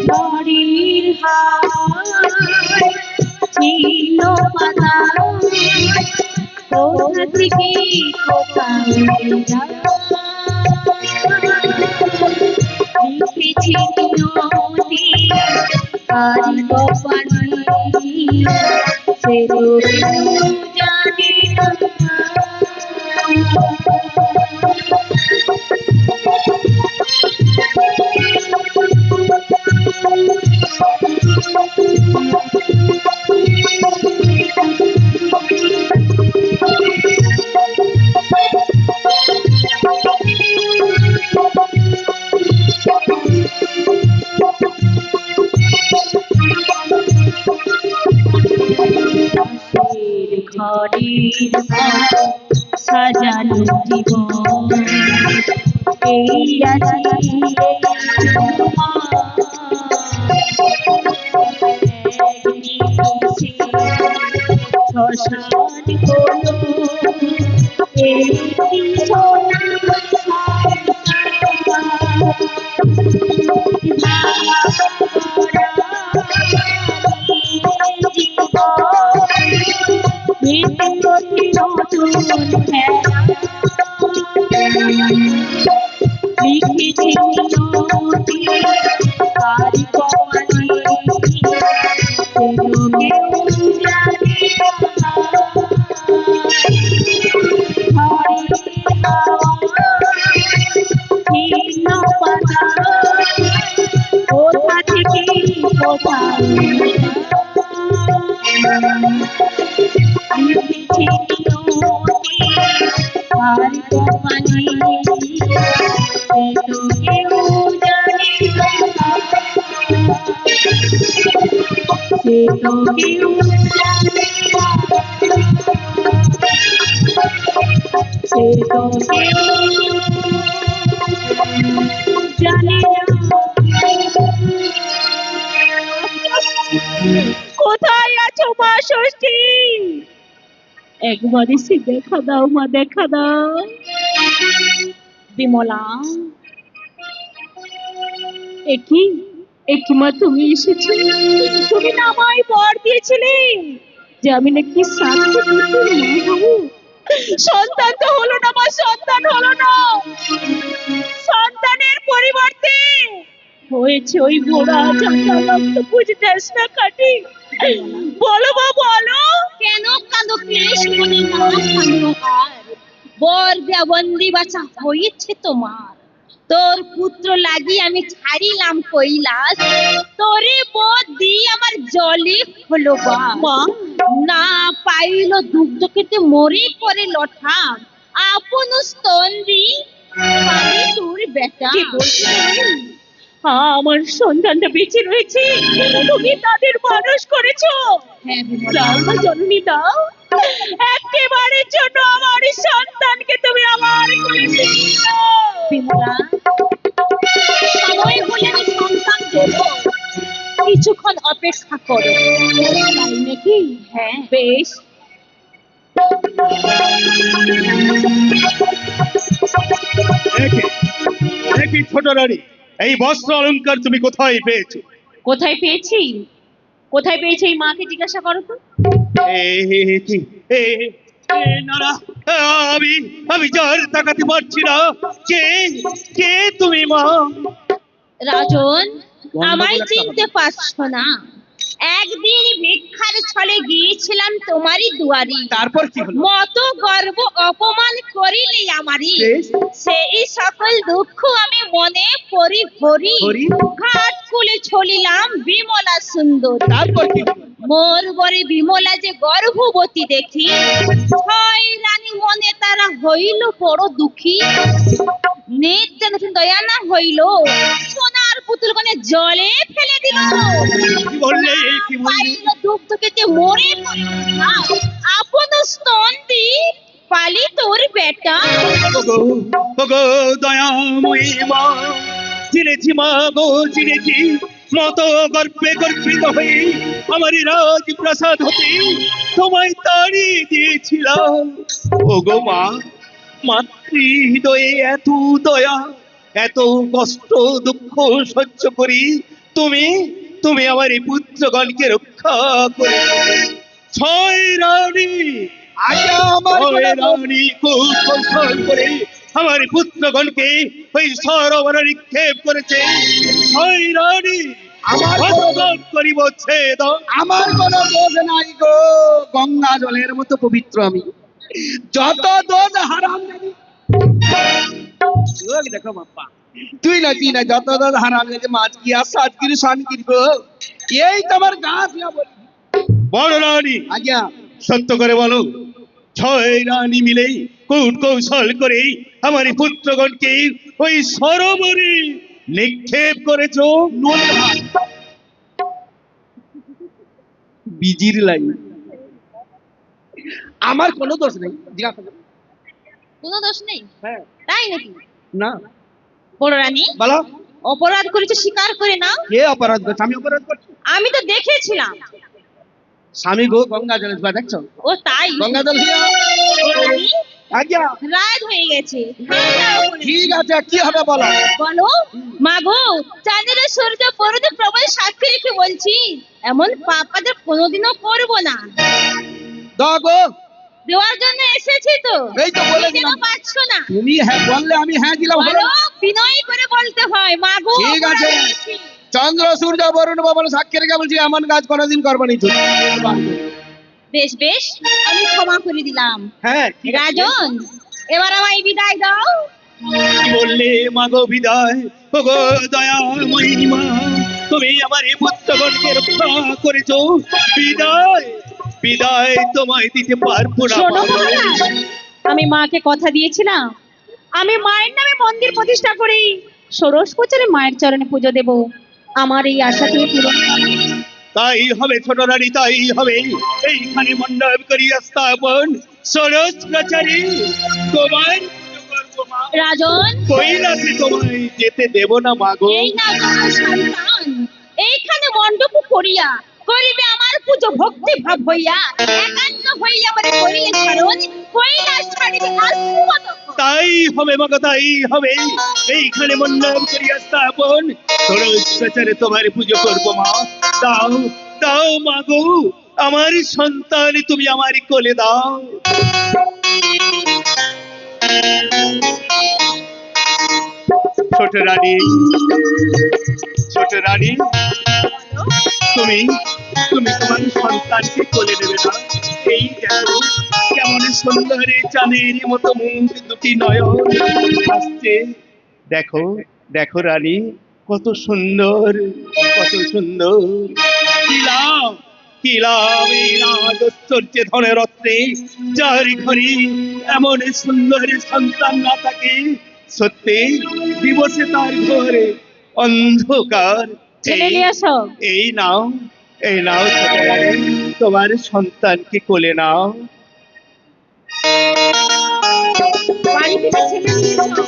ঝড়ের হাওয়ায় ছিল পাতা কোথা থেকে কোথায় লিখেছি নিয়তি কার কপালে সে তো কেউ জানে না। ঘরের সাজানো জীবন এই আছে শ্মশান হলো এই সোনা লিখেছি নিয়তি কার কপালে কেউ জানে না। ঝড়ের হাওয়ায় ছিল পাতা কোথা থেকে কোথায় লিখেছি নিয়তি কার কপালে সে তো কেউ জানে না। সে তো কেউ জানে না। সে তো কেউ জানে না। কোথায় আছো মা ষষ্ঠী? একবার এসে দেখা দাও মা, দেখা দাও। বিমলা, একি একি মা তুমি এসেছো? তুমি না আমায় বর দিয়েছিলে যে আমি নাকি সাথে সন্তান তো হলো না মা, সন্তান হলো না। সন্তানের পরিবর্তে হয়েছে ওই ঘোড়া চাঁদা রক্ত বুঝতেস না কাটি। বলো মা বলো, কেন কাঁদো ক্লেশ মনে না কাঁদো আর? বর দেয়া বন্দি বাঁচা হয়েছে তোমার। তোর পুত্র লাগি আমি ছাড়িলাম কৈলাস, তোরে বর দিয়ে আমার জলে হলো মা। না পাইল দুগ্ধ খেতে মরে করে লঠাম, আপন স্তন্দ্রী আমি তোর বেটা। আমার সন্তানটা বেঁচে রয়েছে, তুমি তাদের মানুষ করেছো। দাও মা জননী দাও, একেবারের জন্য আমার সন্তানকে তুমি আমার করে দিও। বিমলা, সময় হলে আমি সন্তান দেব, কিছুক্ষণ অপেক্ষা করো। তাই নাকি? হ্যাঁ বেশ। দেখি ছোট রানী, এই বস্ত্র অলংকার তুমি কোথায় পেয়েছো? কোথায় পেয়েছি? কোথায় পেয়েছি এই মাকে জিজ্ঞাসা করো তো। আমি আমি যার তাকাতে পারছি না। কে কে তুমি মা? রাজন, আমায় চিনতে পারছো না? একদিন ভিক্ষার ছলে গিয়েছিলাম তোমারই দুয়ারি, তারপর কি হলো? মত গর্ব অপমান করিলে আমারই, বেশ। সেই সকল দুঃখ আমি মনে পরি ভরি, ভরি। ঘাট কুলে ছলিলাম বিমলা সুন্দর। তারপর কি হলো? মোর বরে বিমলা যে গর্ভবতী দেখি, ছয় রানী মনে তারা হইল বড় দুঃখী। নিত্য দয়া না হইল, সোনার পুতুল কোনে জলে ফেলে দিল। কি বললে কি বললে? পাইল দুগ্ধ খেতে মরে পড়ল না, আপন স্তন দি পালি তোর বেটা। ওগো ওগো দয়াময়ী মা, চিনেছি মা গো চিনেছি, মত গর্বে গর্বিত হয়ে আমার রাজপ্রাসাদ হতে তোমায় তাড়িয়ে দিয়েছিলাম। ওগো মা, মাতৃ হৃদয়ে এত দয়া, এত কষ্ট দুঃখ সহ্য করি তুমি তুমি আমার এই পুত্রগণকে রক্ষা করে। ছয় রানী আগে আমার ওই কোনো দোষ- রানী খুব কৌশল করে আমার পুত্রগণকে ওই সরোবরে নিক্ষেপ করেছে। ওই রানী আমার হস্তগত করিব ছেদ। আমার কোনো দোষ নাই গো, গঙ্গা জলের মতো পবিত্র আমি। যত দোষ হারাম জানি। ওই দেখো বাপ্পা, তুই না কি না, যত দোষ হারাম জানি, মাছ কি আর সাত কি শান কি গো, এই তোমার গা দিয়া বলি। বড় রানী, আজ্ঞা। সত্য করে বলো, ছয় রানী মিলে কূট কৌশল করে আমার এই পুত্রগণকে ওই সরোবরে নিক্ষেপ করেছ। নুন ভাত। বিজির লাইন। আমার কোনো দোষ নেই, জিজ্ঞাসা করো। কোনো দোষ নেই, হ্যাঁ। তাই নাকি? না, বড় রানী, বলো। অপরাধ করেছে স্বীকার করে নাও। কে অপরাধ করছে? আমি অপরাধ করছি? আমি তো দেখেছিলাম। স্বামী গো, গঙ্গা জলের বা দেখছো? ও তাই? গঙ্গা জল হিয়া। বড় রানী, আজ্ঞা। রাত হয়ে গেছে, ঠান্ডাও পড়েছে। ঠিক আছে, কি হবে বলো? বলো মাগো, চাঁদের সূর্য পরতে প্রবল সাক্ষী রেখে বলছি, এমন পাপ কাজ আর কোনোদিনও করবো না। দাও গো। দেওয়ার জন্য এসেছি তো, এই তো বলে তুমি কেন দিলাম। পাচ্ছ না? তুমি হ্যাঁ বললে আমি হ্যাঁ দিলাম, হলো? বলো, বিনয় করে বলতে হয় মাগো। ঠিক আছে। অপরাধ করেছি। চন্দ্র সূর্য বরুণ ভবন সাক্ষী রেখে বলছি, এমন কাজ কোনোদিন করবো নি তুমি। বেশ বেশ, আমি ক্ষমা করে দিলাম। হ্যাঁ, ঠিক আছে। রাজন, এবার আমায় বিদায় দাও। কি বললে মাগো বিদায়? ওগো দয়াময়ী মা, তুমি আমার এই পুত্রগণকে রক্ষা করেছ। বিদায় বিদায় তোমায় দিতে পারবো না। শোনো মহারাজ, আমি মাকে কথা দিয়েছিলাম, আমি মায়ের নামে মন্দির প্রতিষ্ঠা করি, ষোড়শ বছরে মায়ের চরণে পুজো দেব। আমার এই আশা তুমি পূরণ করো। তাই হবে ছোট রানী, তাই হবে। এইখানে মণ্ডপ করিয়া স্থাপন, ষোড়শ প্রচারী তোমার পুজো করবো মা। রাজন, কৈলাসে তোমায় যেতে দেব না মাগো। এই না তোমার সন্তান, এইখানে মণ্ডপ করিয়া করিবে আমার পুজো ভক্তি ভাব হইয়া, একান্ত হইয়া আমারে করিলে ছাড়ন, কৈলাস ছাড়িবে আস্পদ। তাই হবে মাগো, তাই হবে। এইখানে মণ্ডপ করিয়া স্থাপন, ষোড়শ প্রচারে তোমার পুজো করবো মা। দাও দাও মাগো, আমার সন্তান তুমি আমার কোলে দাও। ছোট রানী, ছোট রানী, তুমি তুমি তোমার সন্তানকে কোলে নেবে না? এই দেখো কেমন সুন্দর এই চাঁদের মতো মুখ, দুটি নয়ন আসছে। দেখো দেখো রানী, কত সুন্দর, কত সুন্দর। কি লাভ, কি লাভ এই রাজৈশ্বর্যে ধনে রত্নে, যার ঘরে এমন সুন্দর সন্তান না থাকে, সত্যি দিবসে তার ঘরে অন্ধকার। ছেলে নিয়ে আসো। এই নাও, এই নাও ছোট রানী, তোমার সন্তানকে কোলে নাও। বাড়ি থেকে ছেলে নিয়ে এসো।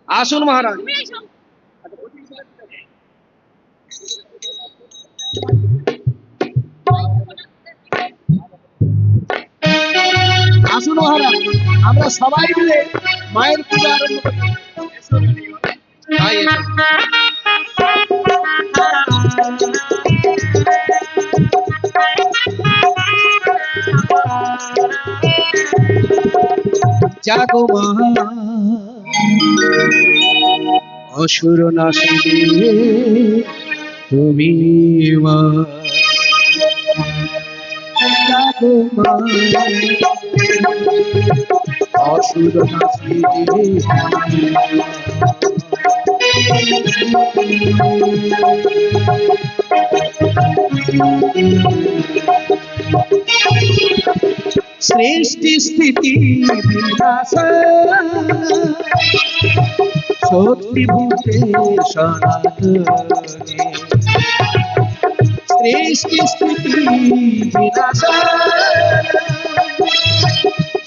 আসুন মহারাজ। তুমি এসো। আসুন মহারাজ, আমরা সবাই মিলে মায়ের পূজা আরম্ভ করি। ভাই এসো। জাগো মা অসুর নাশিনী তুমি মা, জাগো মা অসুর নাশিনী সৃষ্টি স্থিতি বিনাশ শক্তি ভূতে সনাতনে, সৃষ্টি স্থিতি বিনাশ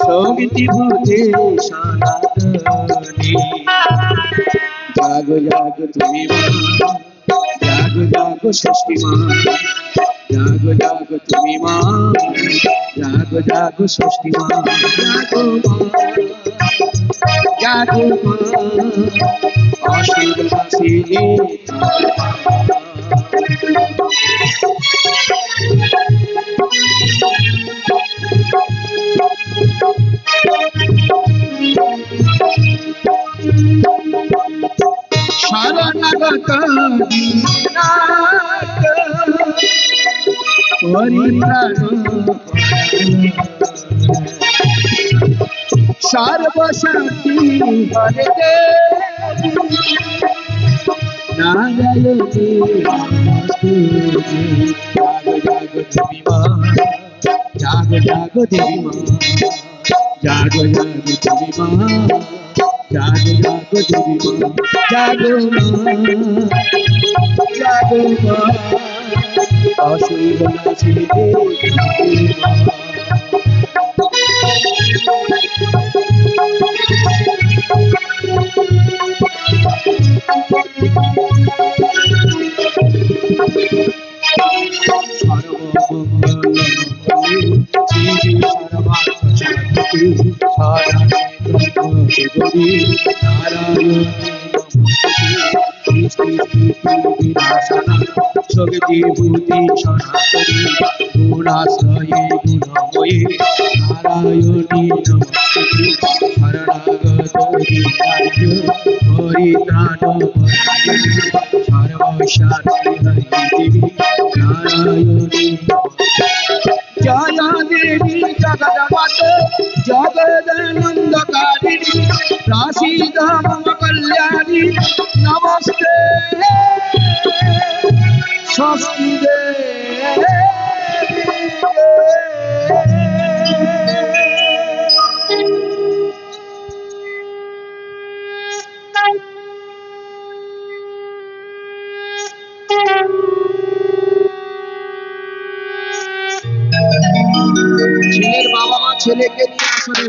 শক্তি ভূতে সনাতনে, জাগো জাগো তুমি মা, জাগো জাগো ষষ্ঠী মা, জাগো জাগো তুমি মা, জাগো জাগো ষষ্ঠী মা, জাগো মা, জাগো মা অসুর নাশিনী শরণাগত দীনানাথ পরিত্রাণ সর্বশক্তি হরে নারায়ণী জাগো জাগো দেবী মা, জাগো জাগো দেবী মা, জাগো জাগো দেবী মা, জাগো জাগো দেবী মা, জাগো মা, জাগো মা অসুর নাশিনী মা। শক্তি ভূতি সনাতনী গুণাশ্রয়ে গুণময়ী নারায়ণী নমস্তুতে, শরণাগত দীনার্য পরিত্রাণ সর্বশক্তি হরি দেবী নারায়ণী জয় দেবী জগদমাতা জগদানন্দকারিণী প্রসীদ মম কল্যাণী নমস্তে ষষ্ঠী দেবী। ছেলের বাবা মা ছেলেকে নিয়ে আসলে